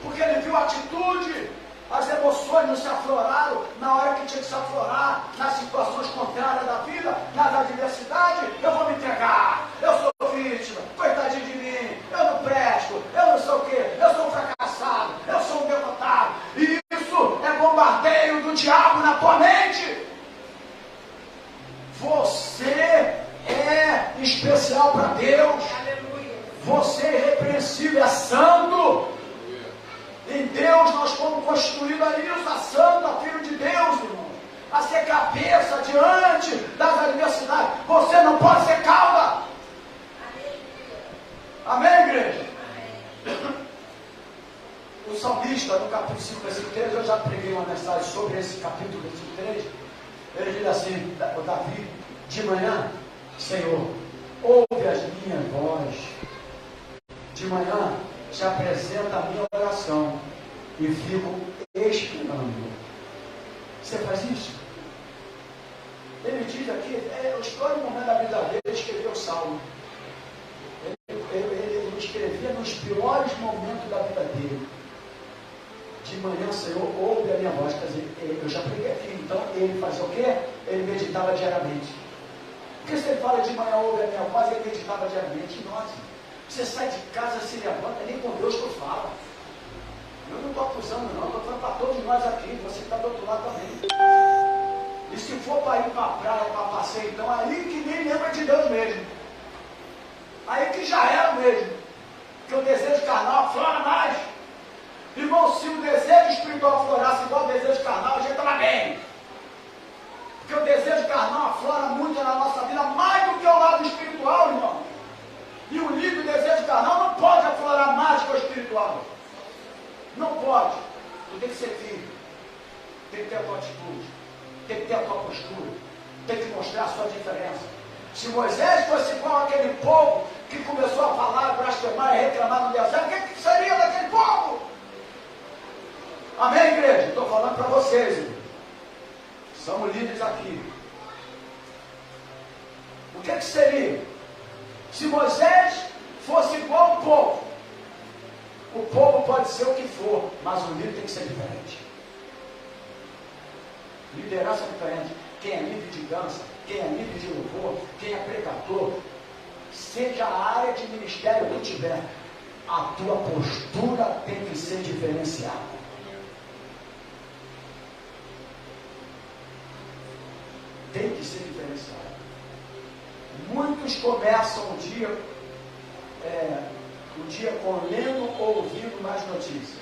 S1: porque ele viu a atitude. As emoções não se afloraram na hora que tinha que se aflorar, nas situações contrárias da vida, nas adversidades. Eu vou me entregar, eu sou vítima, coitadinho de mim, eu não presto, eu não sei o quê, eu sou um fracassado, eu sou um derrotado. E isso é bombardeio do diabo na tua mente. Você é especial para Deus. Você é irrepreensível, é santo. Em Deus nós fomos constituídos a isso, a santa, filho de Deus, irmão. a ser cabeça diante das adversidades. Você não pode ser cauda. Amém, igreja? O salmista, no capítulo 5, versículo 3, eu já preguei uma mensagem sobre esse capítulo, versículo 3. Ele diz assim, o Davi, de manhã, Senhor, ouve as minhas vozes. De manhã, te apresenta a minha oração e fico esperando. Você faz isso? Ele diz aqui, eu estou no momento da vida dele, ele escreveu o Salmo. Ele escrevia nos piores momentos da vida dele. De manhã, Senhor, ouve a minha voz. Quer dizer, eu já preguei aqui, então ele fazia o quê? Ele meditava diariamente. Porque se ele fala de manhã, ouve a minha voz, ele meditava diariamente. Nossa, você sai de casa, se levanta, nem com Deus tu fala. Eu não estou acusando não, estou falando para todos nós aqui, você que está do outro lado também. E se for para ir para a praia, para passeio, então aí que nem lembra de Deus mesmo. Aí que já era mesmo. Que o desejo carnal aflora mais. Irmão, se o desejo espiritual aflorasse igual o desejo carnal, a gente estava bem. Porque o desejo carnal aflora muito na nossa vida, mais do que o lado espiritual, irmão. E o livre desejo carnal não pode aflorar mais que o espiritual. Não pode. Tu tem que ser firme. Tem que ter a tua atitude. Tem que ter a tua postura. Tem que mostrar a sua diferença. Se Moisés fosse igual aquele povo que começou a falar, blasfemar e reclamar no deserto, o que seria daquele povo? Amém, igreja? Estou falando para vocês, irmão. Somos líderes aqui. O que seria? Se Moisés fosse igual ao povo, o povo pode ser o que for, mas o líder tem que ser diferente. Liderança diferente. Quem é líder de dança, quem é líder de louvor, quem é pregador, seja a área de ministério que tiver, a tua postura tem que ser diferenciada. Tem que ser diferenciada. Muitos começam o dia com lendo ou ouvindo mais notícias.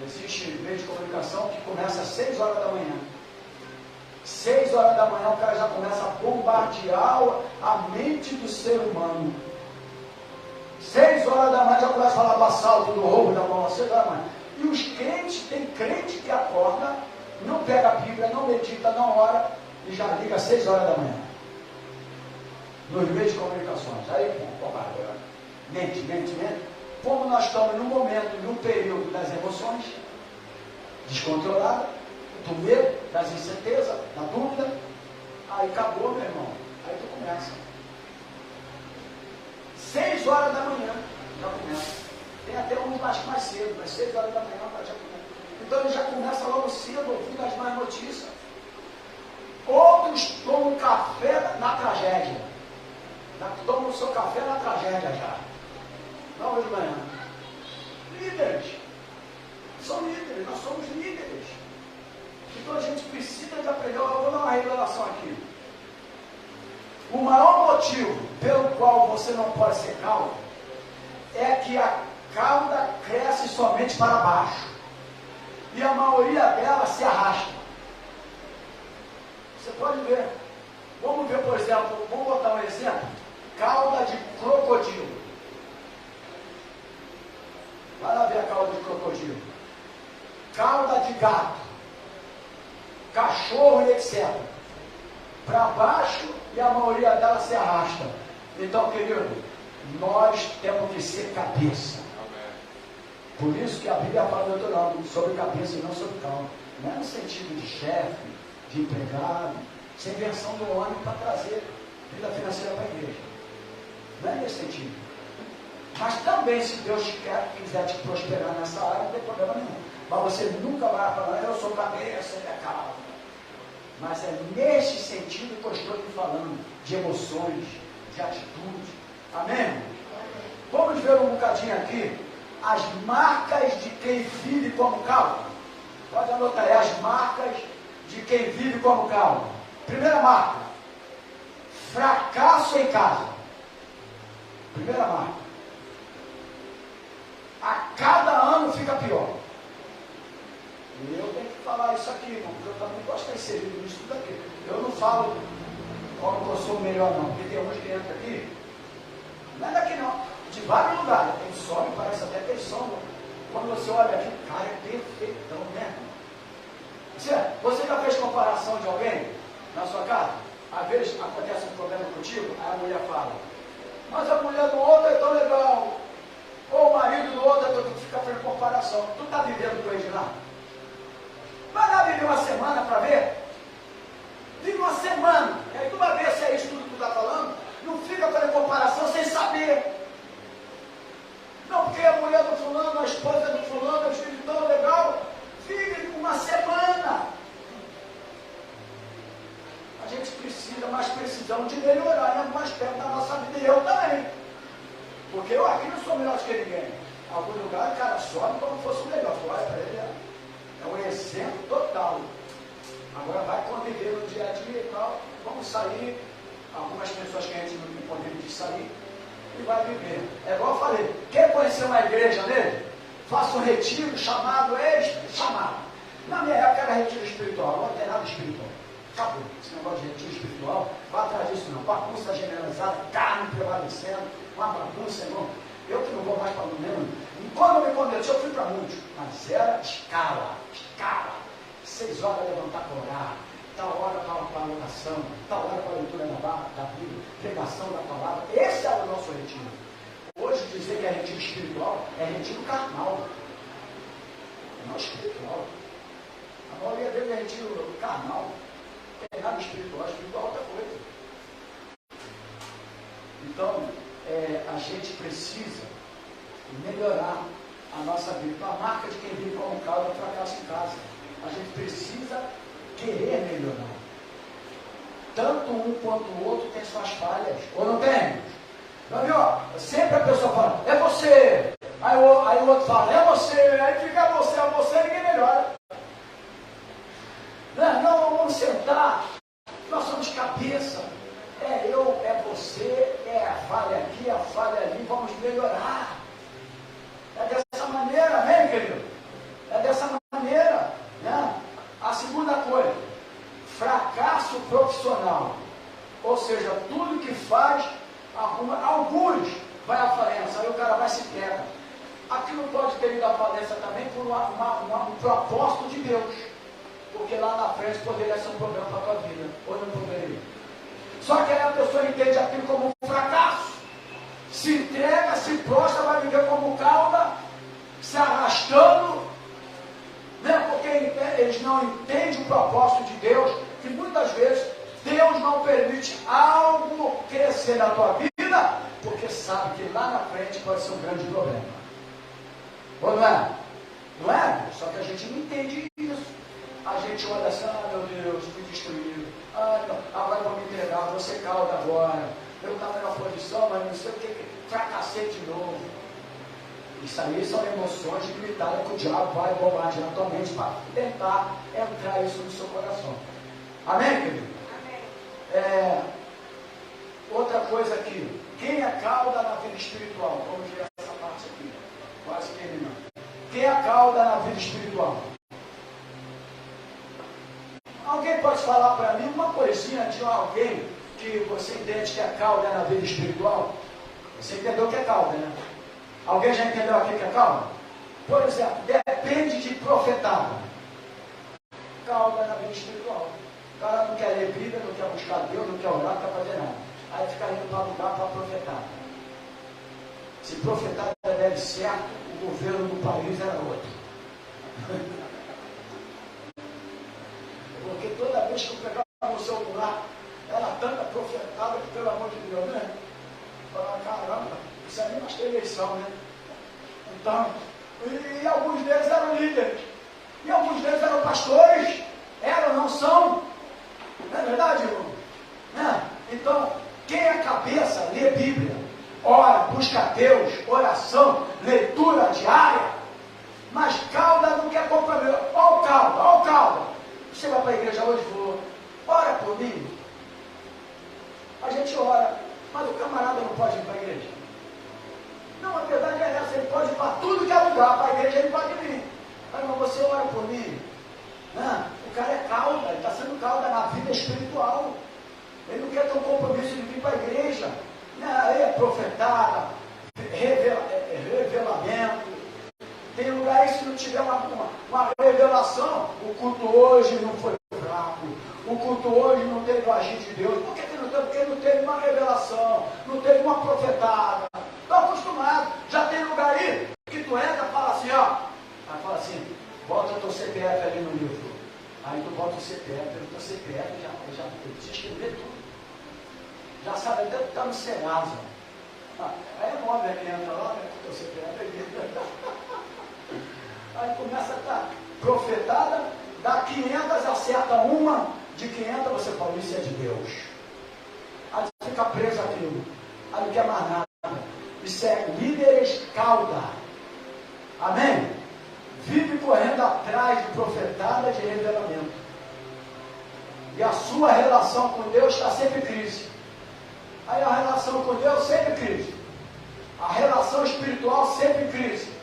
S1: Existe meio de comunicação que começa às 6 horas da manhã. 6 horas da manhã o cara já começa a bombardear a mente do ser humano. 6 horas da manhã já começa a falar do assalto, do roubo, da mão, 6 horas da manhã. E os crentes, tem crente que acorda, não pega a Bíblia, não medita, não ora, e já liga às 6 horas da manhã. Nos meios de comunicações. Aí, mente. Como nós estamos num momento, num período das emoções descontroladas, do medo, das incertezas, da dúvida, aí acabou, meu irmão. Aí tu começa. 6 horas da manhã já começa. Tem até uns mais cedo, mas 6 horas da manhã já começa. Então ele já começa logo cedo ouvindo as más notícias. Outros tomam café na tragédia. Tomam o seu café na tragédia já. Não hoje de manhã. Líderes. São líderes, nós somos líderes. Então a gente precisa de aprender. Eu vou dar uma revelação aqui. O maior motivo pelo qual você não pode ser cauda é que a cauda cresce somente para baixo. E a maioria dela se arrasta. Você pode ver. Vamos ver, por exemplo, vamos botar um exemplo. Cauda de crocodilo. Vai lá ver a cauda de crocodilo. Cauda de gato. Cachorro e etc. Para baixo e a maioria dela se arrasta. Então, querido, nós temos que ser cabeça. Por isso que a Bíblia fala do Deuteronômio sobre cabeça e não sobre cauda. Não é no sentido de chefe, de empregado, sem invenção do homem para trazer vida financeira para a igreja. Não é nesse sentido. Mas também, se Deus quiser te prosperar nessa área, não tem problema nenhum. Mas você nunca vai falar, eu sou cabeça, ele é cauda. Mas é nesse sentido que eu estou lhe falando, de emoções, de atitude. Amém? Vamos ver um bocadinho aqui as marcas de quem vive como cauda. Pode anotar aí, as marcas de quem vive como cauda. Primeira marca, fracasso em casa. Primeira marca. A cada ano fica pior. Eu tenho que falar isso aqui, irmão, porque eu também gosto de estar inserido nisso tudo aqui. Eu não falo como que eu sou o melhor, não, porque tem uns que entram aqui, não é daqui não, de vários lugares, tem som, parece até que tem som. Quando você olha aqui, o cara é perfeitão, né? Você já fez comparação de alguém na sua casa? Às vezes acontece um problema contigo, aí a mulher fala, mas a mulher do outro é tão legal, ou o marido do outro, tu fica fazendo comparação. Tu está vivendo com ele lá? Vai lá viver uma semana para ver? Vive uma semana, e aí tu vai ver se é isso tudo que tu está falando. Não fica fazendo comparação sem saber. Não, porque a mulher do fulano, a esposa do fulano, é filho tão legal. Vive uma semana. A gente precisa, mas precisamos de melhorar em algum aspecto da nossa vida. E eu também. Porque eu aqui não sou melhor que ninguém. Em algum lugar o cara sobe como se fosse o melhor. Olha para ele, é um exemplo total. Agora vai conviver no dia a dia e tal. Vamos sair. Algumas pessoas que a gente não tem poder de sair. E vai viver. É igual eu falei. Quer conhecer uma igreja dele? Faça um retiro chamado chamado. Na minha época era retiro espiritual. Não tem nada espiritual. Acabou. Esse negócio de retiro espiritual. Vai atrás disso não. Bagunça generalizada. Carne prevalecendo. Uma bagunça, irmão. Eu que não vou mais para o mesmo. E quando eu me converti, eu fui para muitos. Mas era escala. 6 horas levantar para orar. Tal hora para a oração. Tal hora para a leitura da Bíblia. Pregação da palavra. Esse era o nosso retiro. Hoje dizer que é retiro espiritual é retiro carnal. Não espiritual. A maioria dele é retiro carnal. Não tem nada espiritual. Espiritual é outra coisa. Então, a gente precisa melhorar a nossa vida. A marca de quem vive com um carro é fracasso em casa. A gente precisa querer melhorar. Tanto um quanto o outro tem suas falhas. Ou não tem? Não viu? Sempre a pessoa fala, é você. Aí o outro fala, é você. Aí fica você, ninguém melhora. Não, vamos sentar. Nós somos cabeça. É eu, é você, é a falha aqui, a falha ali, vamos melhorar. É dessa maneira, amém, querido? É dessa maneira, né? A segunda coisa, fracasso profissional. Ou seja, tudo que faz, alguns vai à falência, aí o cara vai se pega. Aquilo pode ter ido à falência também por um propósito de Deus. Porque lá na frente poderia ser um problema para a tua vida, ou não poderia. Só que aí a pessoa entende aquilo como um fracasso, se entrega, se prostra, vai viver como cauda, se arrastando, né? Porque eles não entendem o propósito de Deus, que muitas vezes Deus não permite algo crescer na tua vida, porque sabe que lá na frente pode ser um grande problema. Ou não é? Não é? Só que a gente não entende isso. A gente olha assim, meu Deus, fui destruído. Não, agora eu vou me entregar, vou ser cauda agora. Eu estava na posição, mas não sei o que, fracassei de novo. Isso aí são emoções limitadas que o diabo vai bombardear na tua mente para tentar entrar isso no seu coração. Amém, querido? Amém. Outra coisa aqui. Quem é cauda na vida espiritual? Vamos ver essa parte aqui. Quase terminando. Quem é cauda na vida espiritual? Alguém pode falar para mim uma coisinha de alguém que você entende que é cauda na vida espiritual? Você entendeu o que é cauda, né? Alguém já entendeu aqui o que é cauda? Por exemplo, depende de profetada. Cauda na vida espiritual. O cara não quer ler Bíblia, não quer buscar Deus, não quer orar, não quer fazer nada. Aí fica indo para lugar para profetar. Se profetada der certo, o governo do país era outro. Porque toda vez que eu pegava no celular, era tanta profetada que, pelo amor de Deus, né? Falava, caramba, isso aí nós temos eleição, né? Então, e alguns deles eram líderes. E alguns deles eram pastores. Eram, não são. Não é verdade, irmão? Né? Então, quem é cabeça, lê Bíblia, ora, busca Deus, oração, leitura diária. Mas cauda não quer comprometer. Olha o cauda. Você vai para a igreja hoje, vou. Ora por mim. A gente ora, mas o camarada não pode ir para a igreja. Não, a verdade é essa, ele pode ir para tudo que é lugar, para a igreja ele pode vir. Mas você ora por mim. O cara é cauda, ele está sendo cauda na vida espiritual. Ele não quer ter um compromisso de vir para a igreja. Ele é profetada, revelamento. Tem lugar aí, se não tiver uma revelação, o culto hoje não foi fraco. O culto hoje não teve o agir de Deus. Por que não teve? Porque não teve uma revelação, não teve uma profetada. Estou acostumado. Já tem lugar aí que tu entra e fala assim, ó. Aí fala assim, bota o teu CPF ali no livro. Aí tu bota o CPF, o teu CPF já precisa escrever tudo. Já sabe até que está no Serasa. Aí é móvel, ele entra lá, né, com o teu CPF ali. Aí começa a estar profetada, dá 500, acerta uma, de 500 você fala, isso é de Deus. Aí você fica preso àquilo, aí não quer mais nada. Isso é líderes cauda. Amém? Vive correndo atrás de profetada, de revelamento. E a sua relação com Deus está sempre em crise. Aí a relação com Deus sempre em crise. A relação espiritual sempre em crise.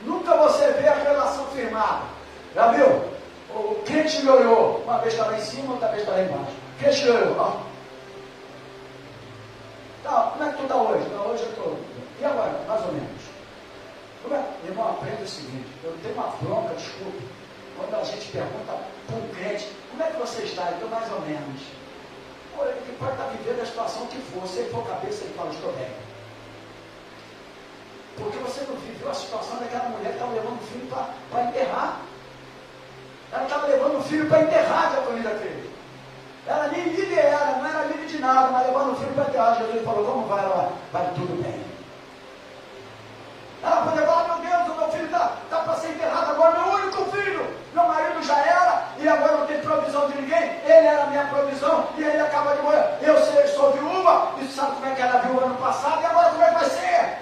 S1: Nunca você vê a relação firmada. Já viu? O crente melhorou. Uma vez está lá em cima, outra vez está lá embaixo. O crente melhorou. Tá, como é que tu está hoje? Não, hoje eu estou. E agora? Mais ou menos. Irmão, aprenda o seguinte. Eu tenho uma bronca, desculpe. Quando a gente pergunta para um crente, como é que você está? Eu estou mais ou menos. Pô, ele pode estar vivendo a situação que for. Se ele for cabeça, ele fala, estou bem. Porque você não viveu a situação daquela mulher que estava levando o filho para enterrar. Ela estava levando o filho para enterrar, de acolhida dele. Ela nem líder era, não era líder de nada, mas levando o filho para enterrar. Jesus falou, como vai? Ela vai tudo bem. Ela poderia falar, meu Deus, o meu filho está para ser enterrado agora, meu único filho. Meu marido já era, e agora não tem provisão de ninguém. Ele era a minha provisão, e ele acaba de morrer. Eu sou viúva, e sabe como é que era viúva ano passado, e agora como é que vai ser?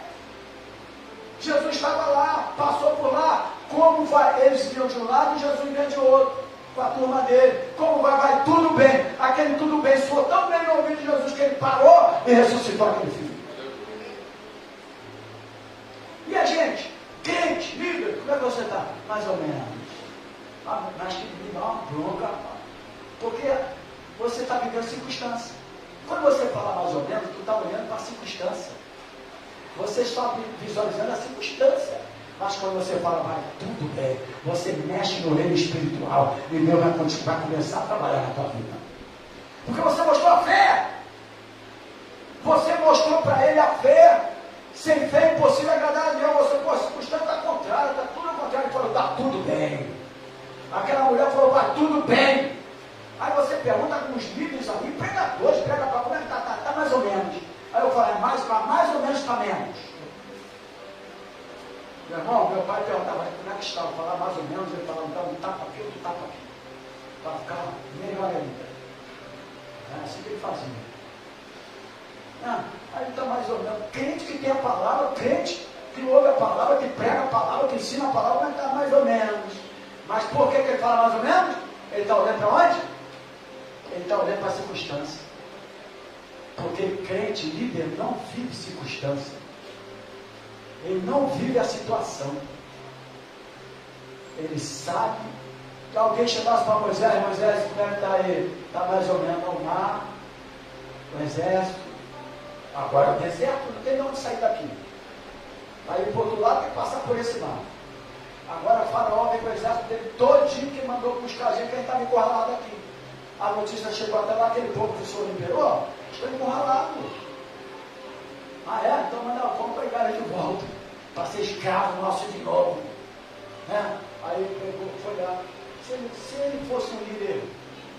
S1: Jesus estava lá, passou por lá. Como vai? Eles vinham de um lado e Jesus vinha de outro, com a turma dele. Como vai? Vai tudo bem. Aquele tudo bem soou tão bem no ouvido de Jesus que ele parou e ressuscitou aquele filho. E a gente, crente, líder, como é que você está? Mais ou menos. Mas que me dá uma bronca, porque você está vivendo circunstância. Quando você fala mais ou menos, tu está olhando para a circunstância. Você está visualizando a circunstância. Mas quando você fala, vai tudo bem, você mexe no reino espiritual e Deus vai começar a trabalhar na tua vida. Porque você mostrou a fé. Você mostrou para ele a fé. Sem fé é impossível agradar a Deus. Você, pô, a circunstância está contrária, está tudo ao contrário. Ele falou, está tudo bem. Aquela mulher falou, vai tudo bem. Aí você pergunta com os líderes ali, pregadores, prega para como é que está? Está mais ou menos. Aí eu falei, mais ou menos para menos. Meu irmão, meu pai perguntava, como é que está? Eu falava mais ou menos, ele falava, dá um tapa aqui, outro tapa aqui. Para ficar melhor ainda. É assim que ele fazia. Aí está mais ou menos. Crente que tem a palavra, crente que ouve a palavra, que prega a palavra, que ensina a palavra, mas está mais ou menos. Mas por que ele fala mais ou menos? Ele está olhando para onde? Ele está olhando para a circunstância. Porque crente, líder, não vive circunstância. Ele não vive a situação. Ele sabe que alguém chegasse para Moisés, Moisés, como é que está aí? Está mais ou menos no mar, o exército. Agora o deserto não tem de onde sair daqui. Aí para o outro lado tem que passar por esse mar. Agora o faraó vem com o exército dele todinho que mandou buscar a gente, que a gente estava encurralado aqui. A notícia chegou até lá, aquele povo que o senhor liberou, estou encurralado. Ah é? Então manda, vamos pegar ele de volta, para ser escravo nosso de novo. Né? Aí ele pegou, foi lá. Se ele fosse um líder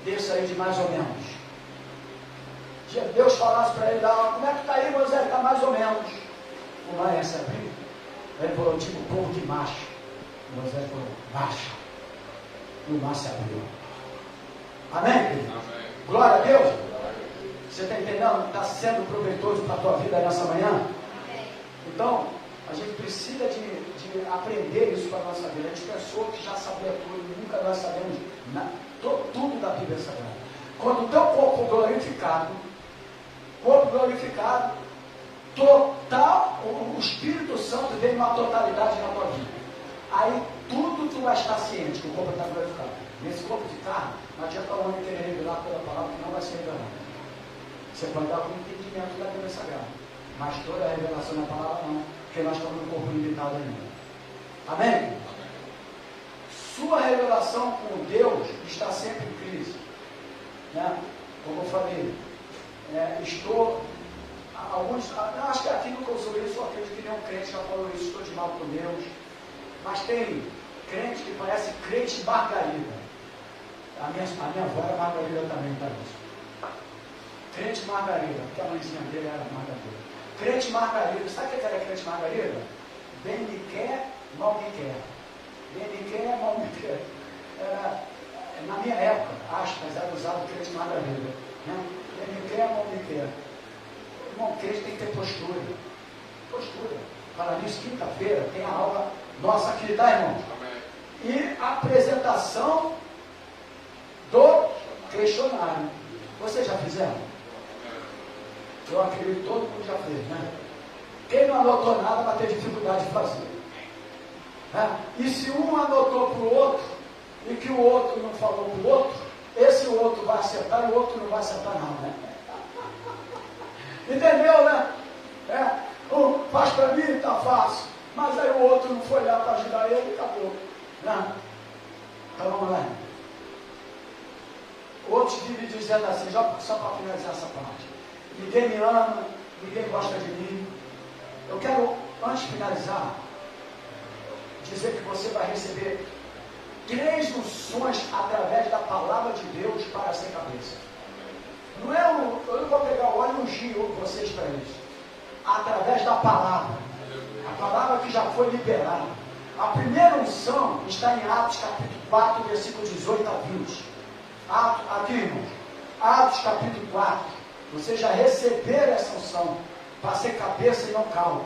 S1: desse aí de mais ou menos, Deus falasse para ele lá, como é que está aí, Moisés? Está mais ou menos. O mar ia se abrir. Ele falou, tipo povo de macho. Moisés falou, macho. E o mar se abriu. Amém, querido? Amém. Glória a Deus. Você está entendendo? Está sendo proveitoso para a tua vida nessa manhã? Amém. Então, a gente precisa de aprender isso para a nossa vida. A gente pensou que já sabia tudo, nunca nós sabemos tudo da Bíblia Sagrada. Quando o teu corpo glorificado, total, o Espírito Santo vem uma totalidade na tua vida. Aí tudo tu vai estar ciente que o corpo está glorificado? Nesse corpo de carne, não adianta o homem querer revelar toda a palavra que não vai ser revelada. Você pode dar um entendimento da Bíblia Sagrada, mas toda a revelação da palavra não, porque nós estamos no corpo limitado ainda. Amém? Sua revelação com Deus está sempre em crise. Né? Como eu falei, acho que aqui no Conselho, só acredito que nenhum crente já falou isso, estou de mal com Deus, mas tem crente que parece crente Margarida. A minha avó era Margarida também, tá isso. Crente Margarida, porque a mãezinha dele era Margarida. Crente Margarida, sabe o que era crente Margarida? Bem me quer, mal me quer. Bem me quer, mal me quer. Na minha época, aspas, era usado crente Margarida. Né? Bem me quer, mal me quer. Irmão, crente tem que ter postura. Postura. Para isso, quinta-feira, tem a aula nossa aqui, tá, irmão? E a apresentação do questionário. Vocês já fizeram? Eu acredito que todo mundo já fez, né? Quem não anotou nada vai ter dificuldade de fazer. Né? E se um anotou para o outro, e que o outro não falou para o outro, esse outro vai acertar e o outro não vai acertar não, né? Entendeu, né? Faz para mim, está fácil. Mas aí o outro não foi lá para ajudar ele e acabou. Né? Então vamos lá. Outros vivem dizendo assim, só para finalizar essa parte. Ninguém me ama, ninguém gosta de mim. Eu quero, antes de finalizar, dizer que você vai receber 3 unções através da palavra de Deus para ser cabeça. Não é eu não vou pegar o óleo e ungir vocês para isso. Através da palavra. A palavra que já foi liberada. A primeira unção está em Atos capítulo 4, versículo 18 a 20. Aqui, irmãos. Atos capítulo 4. Vocês já receberam essa unção para ser cabeça e não cauda.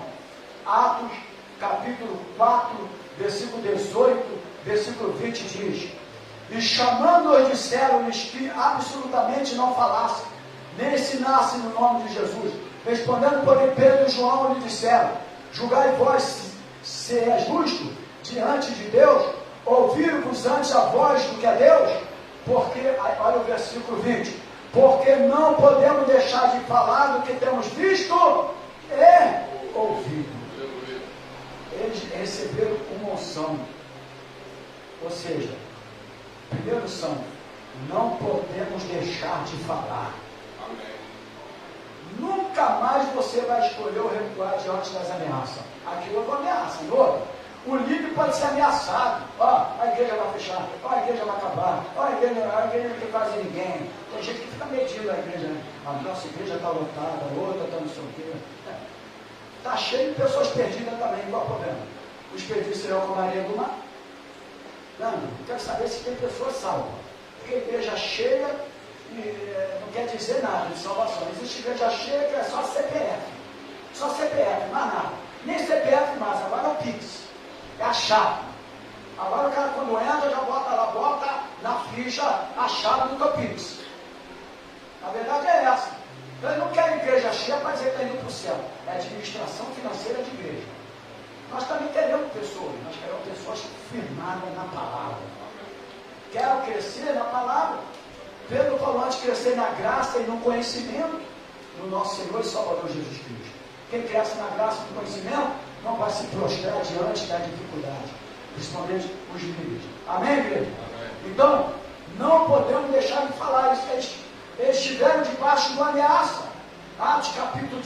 S1: Atos capítulo 4, versículo 18, versículo 20 diz: e chamando-os disseram-lhes que absolutamente não falassem, nem ensinassem no nome de Jesus. Respondendo, porém, Pedro e João lhe disseram: julgai vós se é justo diante de Deus, ouvir-vos antes a voz do que a Deus, porque, olha o versículo 20, porque não podemos deixar de falar do que temos visto e ouvido. Eles receberam uma unção, ou seja, primeiro unção, não podemos deixar de falar. Nunca mais você vai escolher o recuar diante das ameaças. Aquilo é uma ameaça, não? O líder pode ser ameaçado. A igreja vai fechar, a igreja vai acabar, a igreja não tem quase ninguém. Tem gente que fica medindo a igreja, né? A nossa igreja está lotada, a outra está não sei o quê. Está cheio de pessoas perdidas também, qual é o problema? Os perdidos serão como a areia do mar. Não quero saber se tem pessoas salvas. Porque a igreja cheia não quer dizer nada de salvação. Existe igreja cheia que é só CPF. Só CPF, mais nada. Nem CPF mais, agora é o Pix. É a chave. Agora o cara quando entra, já bota na ficha a chave do teu Pix. A verdade é essa. Então ele não quer igreja cheia para dizer que está indo para o céu. É administração financeira de igreja. Nós também queremos pessoas, nós queremos pessoas firmadas na palavra. Quero crescer na palavra. Pedro falou antes de crescer na graça e no conhecimento do nosso Senhor e Salvador Jesus Cristo. Quem cresce na graça e no conhecimento não vai se prostrar diante da dificuldade, principalmente os líderes. Amém, igreja? Amém. Então, não podemos deixar de falar isso. Eles estiveram debaixo de uma ameaça. Atos capítulo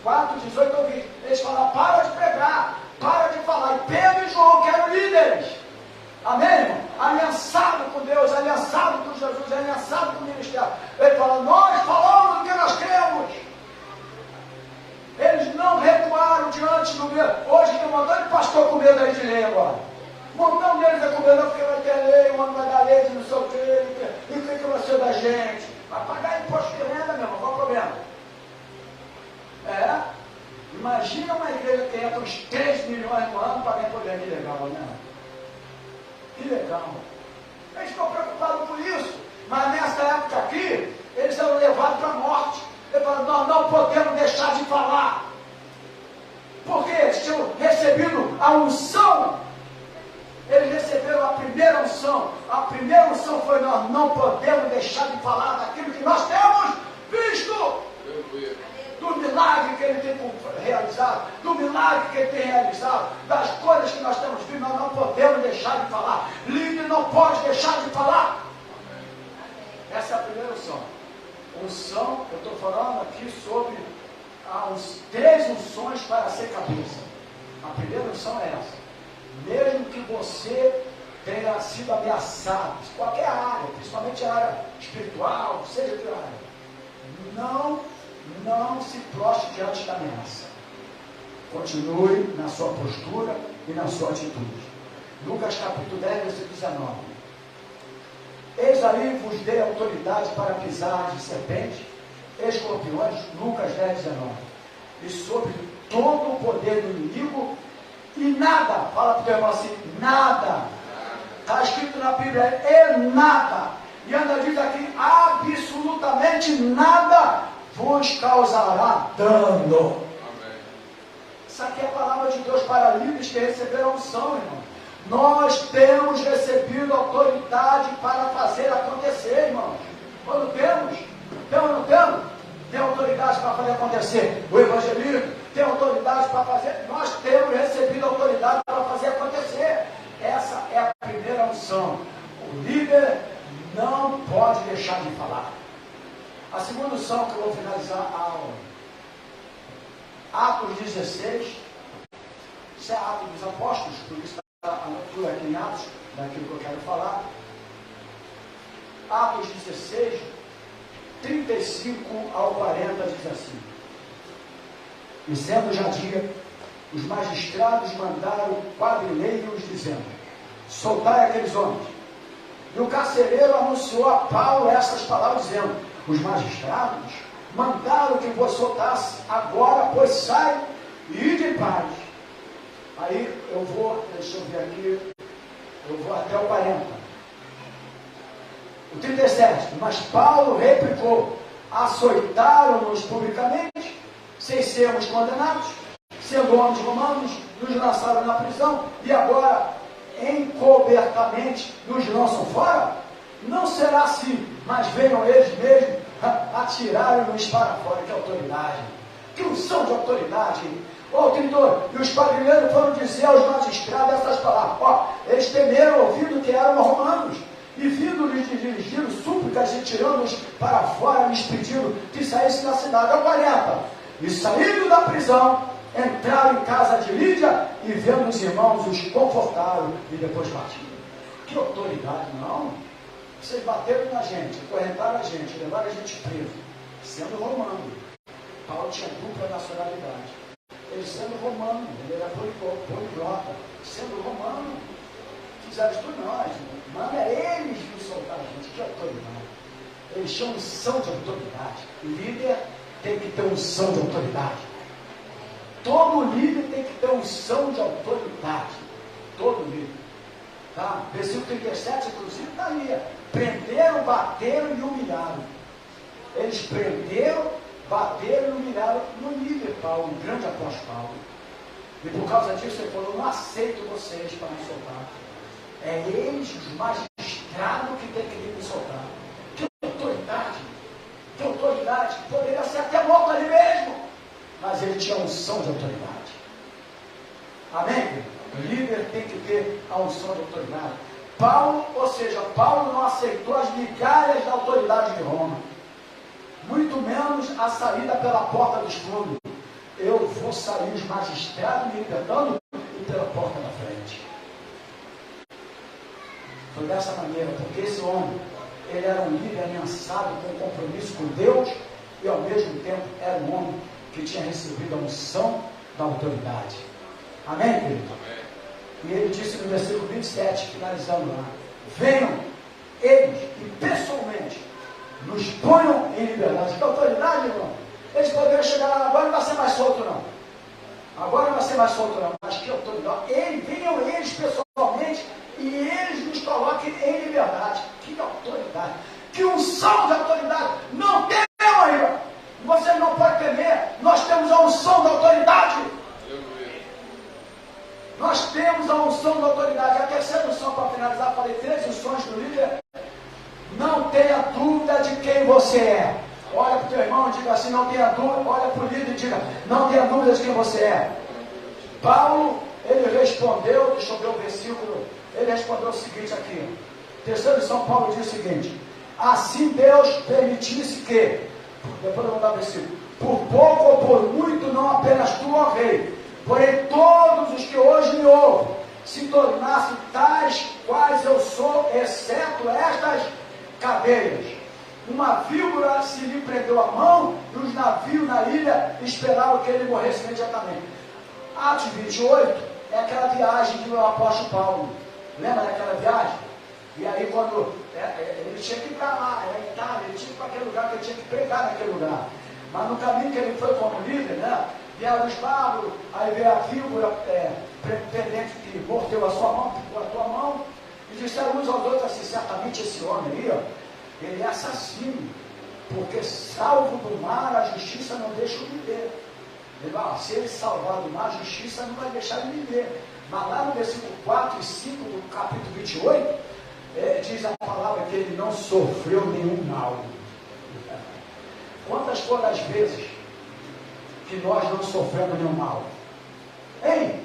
S1: 4, 18 ao 20. Eles falaram: para de pregar, para de falar. E Pedro e João, que eram líderes, amém, irmão? Aliançado com Deus, aliançado com Jesus, aliançado com o ministério. Ele fala: nós falamos o que nós cremos. Eles não recuaram diante do medo. Hoje tem um montão de pastor com medo aí de lei agora. Um montão deles é com medo porque vai ter lei, o homem vai dar lei de não sei o quê, e o que vai ser da gente? Vai pagar imposto de renda mesmo, qual o problema? Imagina uma igreja que entra uns 3 milhões no ano para ganhar poder. Que legal, né? Que legal. Eles estão preocupados com isso. Mas nessa época aqui, eles eram levados para a morte. Ele falou: nós não podemos deixar de falar. Porque eles tinham recebido a unção. Eles receberam a unção. A primeira unção foi: nós não podemos deixar de falar daquilo que nós temos visto. Do milagre que ele tem realizado, do milagre que ele tem realizado, das coisas que nós temos visto, nós não podemos deixar de falar. Líder não pode deixar de falar. Essa é a primeira unção. Unção, eu estou falando aqui sobre as 3 unções para ser cabeça. A primeira unção é essa. Mesmo que você tenha sido ameaçado, em qualquer área, principalmente a área espiritual, seja de área, não se prostre diante da ameaça. Continue na sua postura e na sua atitude. Lucas capítulo 10, versículo 19. Eis aí vos dei autoridade para pisar de serpente, escorpiões, Lucas 10, 19. E sobre todo o poder do inimigo, e nada, fala para o teu irmão assim, nada. Está escrito na Bíblia, e nada. E ainda diz aqui, absolutamente nada vos causará dano. Amém. Isso aqui é a palavra de Deus para líderes que receberam unção, irmão. Nós temos recebido autoridade para fazer acontecer, irmão. Quando temos ou não temos? Tem autoridade para fazer acontecer. O evangelismo tem autoridade para fazer. Nós temos recebido autoridade para fazer acontecer. Essa é a primeira unção. O líder não pode deixar de falar. A segunda unção que eu vou finalizar a aula. Atos 16. Isso é Atos dos Apóstolos, por isso está a leitura aqui em Atos, daquilo que eu quero falar. Atos 16, 35 ao 40 diz assim: E sendo já dia, os magistrados mandaram quadrilheiros dizendo: soltai aqueles homens. E o carcereiro anunciou a Paulo essas palavras dizendo: os magistrados mandaram que vos soltasse, agora pois sai e ide em paz. Aí eu vou, deixa eu ver aqui, eu vou até o 40. O 37, mas Paulo replicou: açoitaram-nos publicamente, sem sermos condenados, sendo homens romanos, nos lançaram na prisão, e agora encobertamente nos lançam fora? Não será assim, mas venham eles mesmos atirarem-nos para fora. Que autoridade, que unção de autoridade. Ô, 32, e os quadrilheiros foram dizer aos magistrados essas palavras. Eles temeram ouvindo que eram romanos, e vindo-lhes dirigiram súplicas e tirando-os para fora, lhes pediram que saíssem da cidade. Ao 40, e saindo da prisão, entraram em casa de Lídia, e vendo os irmãos, os confortaram e depois partiram. Que autoridade, não? Vocês bateram na gente, acorrentaram a gente, levaram a gente preso, sendo romano. Paulo tinha dupla nacionalidade. Ele sendo romano, ele era poliglota, sendo romano, fizeram isso por nós. Mano, eles que soltaram a gente. Que autoridade. Eles tinham unção de autoridade. O líder tem que ter unção de autoridade. Todo líder tem que ter unção de autoridade. Todo líder. Tá? Versículo 37, inclusive, está aí. Prenderam, bateram e humilharam. Eles prenderam, bateram e humilharam no líder Paulo, o grande apóstolo Paulo. E por causa disso ele falou: não aceito vocês para me soltar. É eles, os magistrados, que tem que me soltar. Que autoridade! Que autoridade! Poderia ser até morto ali mesmo. Mas ele tinha unção de autoridade. Amém? O líder tem que ter a unção de autoridade. Paulo, ou seja, Paulo não aceitou as migalhas da autoridade de Roma. Muito menos a saída pela porta dos fundos. Eu vou sair os magistrados me libertando e pela porta da frente. Foi dessa maneira, porque esse homem, ele era um líder aliançado com compromisso com Deus e ao mesmo tempo era um homem que tinha recebido a unção da autoridade. Amém, querido? Amém. E ele disse no versículo 27, finalizando lá: venham eles e pessoalmente nos ponham em liberdade. Que autoridade, irmão? Eles poderiam chegar lá: agora não vai ser mais solto não. Agora não vai ser mais solto não. Mas que autoridade? Venham eles pessoalmente e eles nos coloquem em liberdade. Que autoridade! Que unção de autoridade! Não temam, irmão! Você não pode temer. Nós temos a unção da autoridade. Nós temos a unção da autoridade. A terceira lição para finalizar, falei 3 lições do líder. Não tenha dúvida de quem você é. Olha para o teu irmão e diga assim, não tenha dúvida. Olha para o líder e diga, não tenha dúvida de quem você é. Paulo, ele respondeu, deixa eu ver o versículo, ele respondeu o seguinte aqui. Terceira lição, Paulo diz o seguinte: assim Deus permitisse que, depois eu vou dar o versículo, por pouco ou por muito, não apenas tu, ó rei, porém todos os que hoje me ouvem, se tornassem tais quais eu sou, exceto estas cadeias. Uma víbora se lhe prendeu a mão, e os navios na ilha esperavam que ele morresse imediatamente. Atos 28 é aquela viagem do apóstolo Paulo. Lembra daquela viagem? E aí quando ele tinha que ir para lá, era Itália, ele tinha que ir para aquele lugar que ele tinha que pregar naquele lugar. Mas no caminho que ele foi como líder, né? Vieram os magos, aí veio a víbora pretendente que mordeu a sua mão, picou a tua mão, e disseram uns aos outros assim, certamente esse homem aí, ó, ele é assassino, porque salvo do mar, a justiça não deixa o viver. Ele fala, se ele salvar do mar, a justiça não vai deixar ele viver. Mas lá no versículo 4 e 5 do capítulo 28, diz a palavra que ele não sofreu nenhum mal. Quantas foram as vezes que nós não sofremos nenhum mal? Hein?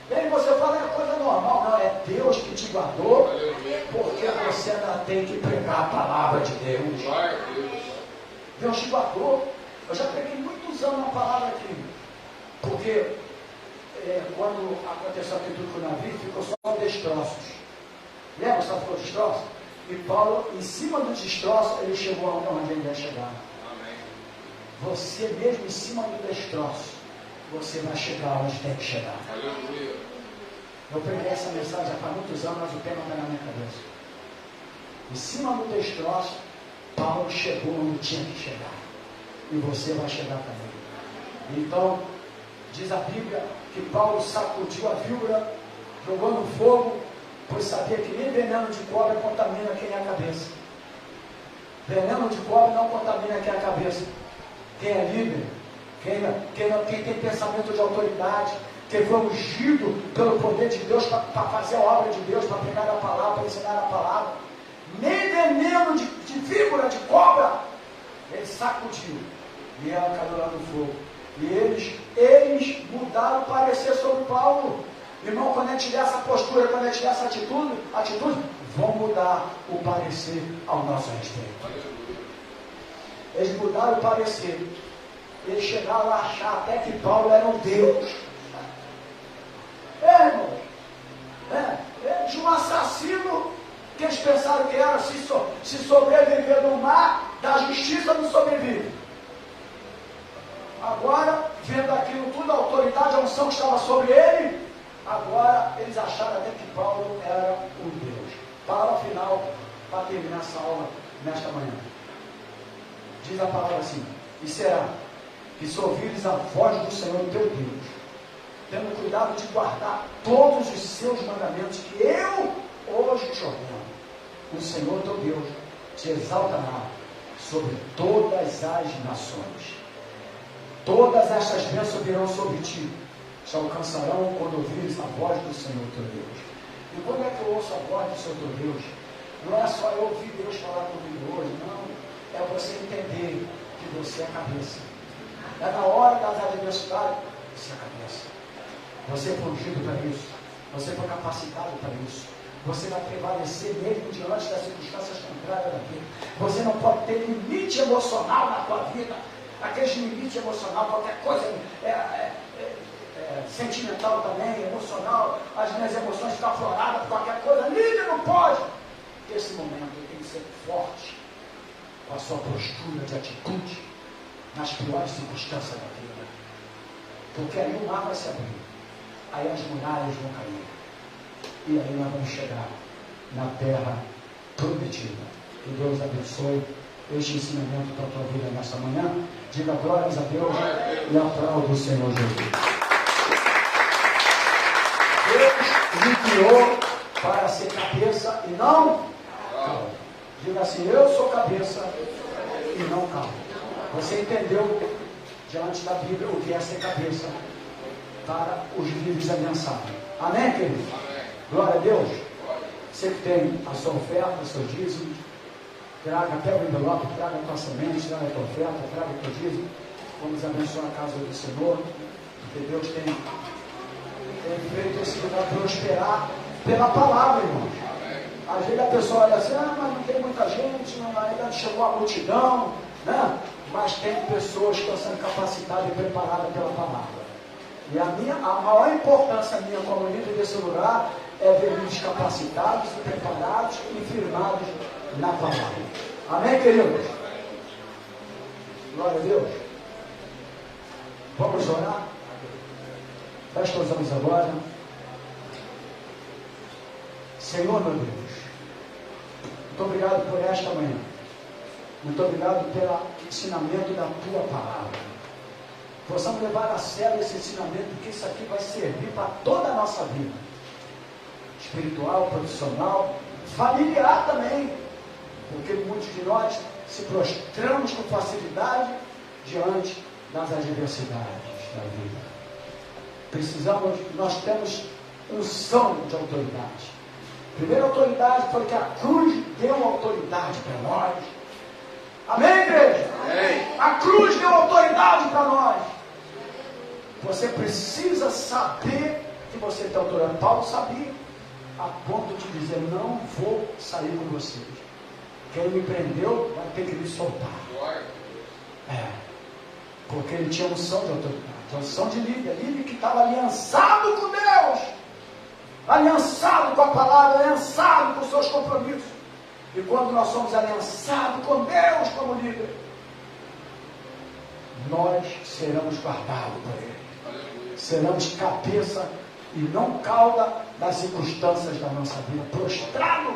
S1: Bem, você fala é coisa normal, não, é Deus que te guardou, porque você ainda tem que pregar a palavra de Deus. Deus te guardou. Eu já preguei muitos anos na palavra aqui, porque quando aconteceu aquilo tudo com o navio, ficou só destroços. Lembra, só ficou destroço? E Paulo, em cima do destroço, ele chegou onde ele ia chegar. Amém. Você mesmo em cima do destroço, você vai chegar onde tem que chegar. Aleluia. Eu preguei essa mensagem há muitos anos, mas o tema está na minha cabeça. Em cima do destroço, Paulo chegou onde tinha que chegar. E você vai chegar também. Então, diz a Bíblia que Paulo sacudiu a víbora, jogou no fogo, pois sabia que nem veneno de cobra contamina quem é a cabeça. Veneno de cobra não contamina quem é a cabeça. Quem é líder, quem tem pensamento de autoridade, quem foi ungido pelo poder de Deus para fazer a obra de Deus, para pregar a palavra, para ensinar a palavra. Nem veneno de víbora, de cobra, ele sacudiu. E ela caiu lá no fogo. E eles mudaram o parecer sobre Paulo. Irmão, quando a gente tiver essa postura, quando a gente tiver essa atitude, vão mudar o parecer ao nosso respeito. Eles mudaram o parecer. Eles chegaram a achar até que Paulo era um Deus. Irmão, de um assassino que eles pensaram que era, se sobreviver no mar, da justiça não sobrevive. Agora, vendo aquilo tudo, a autoridade, a unção que estava sobre ele, agora eles acharam até que Paulo era um Deus. Palavra final, para terminar essa aula nesta manhã. Diz a palavra assim: e será que se ouvires a voz do Senhor teu Deus, tendo cuidado de guardar todos os seus mandamentos que eu hoje te ordeno, o Senhor teu Deus te exaltará sobre todas as nações. Todas estas bênçãos virão sobre ti, te alcançarão quando ouvires a voz do Senhor teu Deus. E quando é que eu ouço a voz do Senhor teu Deus? Não é só eu ouvir Deus falar comigo hoje, não. É você entender que você é a cabeça. É na hora das adversidades, você é a cabeça. Você foi ungido para isso. Você foi capacitado para isso. Você vai prevalecer mesmo diante das circunstâncias contrárias da vida. Você não pode ter limite emocional na tua vida. Aquele limite emocional, qualquer coisa sentimental também, emocional, as minhas emoções ficam afloradas por qualquer coisa. Líder não pode. Nesse momento ele tem que ser forte com a sua postura de atitude nas piores circunstâncias da vida. Porque aí o mar vai se abrir. Aí as muralhas vão cair. E aí nós vamos chegar na terra prometida. Que Deus abençoe este ensinamento para a tua vida nesta manhã. Diga glórias a Deus e aplauda o Senhor Jesus. Deus me criou para ser cabeça e não cauda. Diga assim: eu sou cabeça e não cauda. Você entendeu diante da Bíblia o que é ser cabeça para os livros da mensagem. Amém, querido? Glória a Deus. Você que tem a sua oferta, o seu dízimo, traga, pega o envelope, traga a tua semente, traga a tua oferta, traga o teu dízimo. Vamos abençoar a casa do Senhor, porque Deus tem feito esse lugar prosperar pela palavra, irmãos. Às vezes a pessoa olha assim, mas não tem muita gente, ainda não chegou a multidão, né? Mas tem pessoas que estão sendo capacitadas e preparadas pela palavra. E a maior importância minha como líder desse lugar é ver eles capacitados, preparados e firmados na palavra. Amém, queridos? Glória a Deus. Vamos orar? Feche os olhos agora. Senhor, meu Deus, muito obrigado por esta manhã. Muito obrigado pelo ensinamento da tua palavra. Possamos levar a sério esse ensinamento, porque isso aqui vai servir para toda a nossa vida. Espiritual, profissional, familiar também. Porque muitos de nós se prostramos com facilidade diante das adversidades da vida. Nós temos unção de autoridade. Primeira autoridade foi que a cruz deu autoridade para nós. Amém, igreja? Amém. A cruz deu autoridade para nós. Você precisa saber que você tem autoridade. Paulo sabia, a ponto de dizer, não vou sair com vocês. Quem me prendeu vai ter que me soltar. Porque ele tinha unção de autoridade, unção de líder que estava aliançado com Deus, aliançado com a palavra, aliançado com seus compromissos. E quando nós somos aliançados com Deus como líder, nós seremos guardados por Ele. Seremos cabeça e não cauda das circunstâncias da nossa vida, prostrado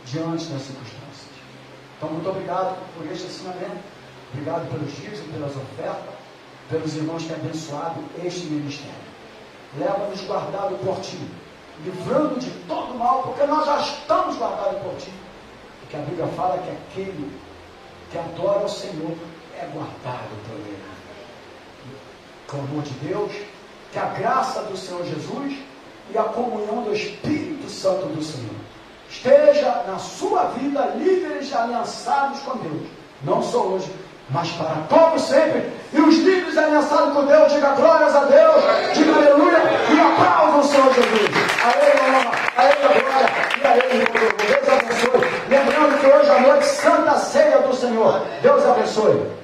S1: diante das circunstâncias. Então, muito obrigado por este ensinamento. Obrigado pelos dízimos, pelas ofertas, pelos irmãos que têm abençoado este ministério. Leva-nos guardado por Ti, livrando de todo mal, porque nós já estamos guardados por Ti. Porque a Bíblia fala que aquele que adora o Senhor é guardado por Ele. Com o amor de Deus, que a graça do Senhor Jesus e a comunhão do Espírito Santo do Senhor esteja na sua vida, líderes aliançados com Deus, não só hoje, mas para todos sempre. E os líderes aliançados com Deus, diga glórias a Deus, diga aleluia e aplaudam o Senhor Jesus. A Ele a honra, a Ele a glória e a Ele o louvor. Deus abençoe. Lembrando que hoje à noite, Santa Ceia do Senhor. Deus abençoe.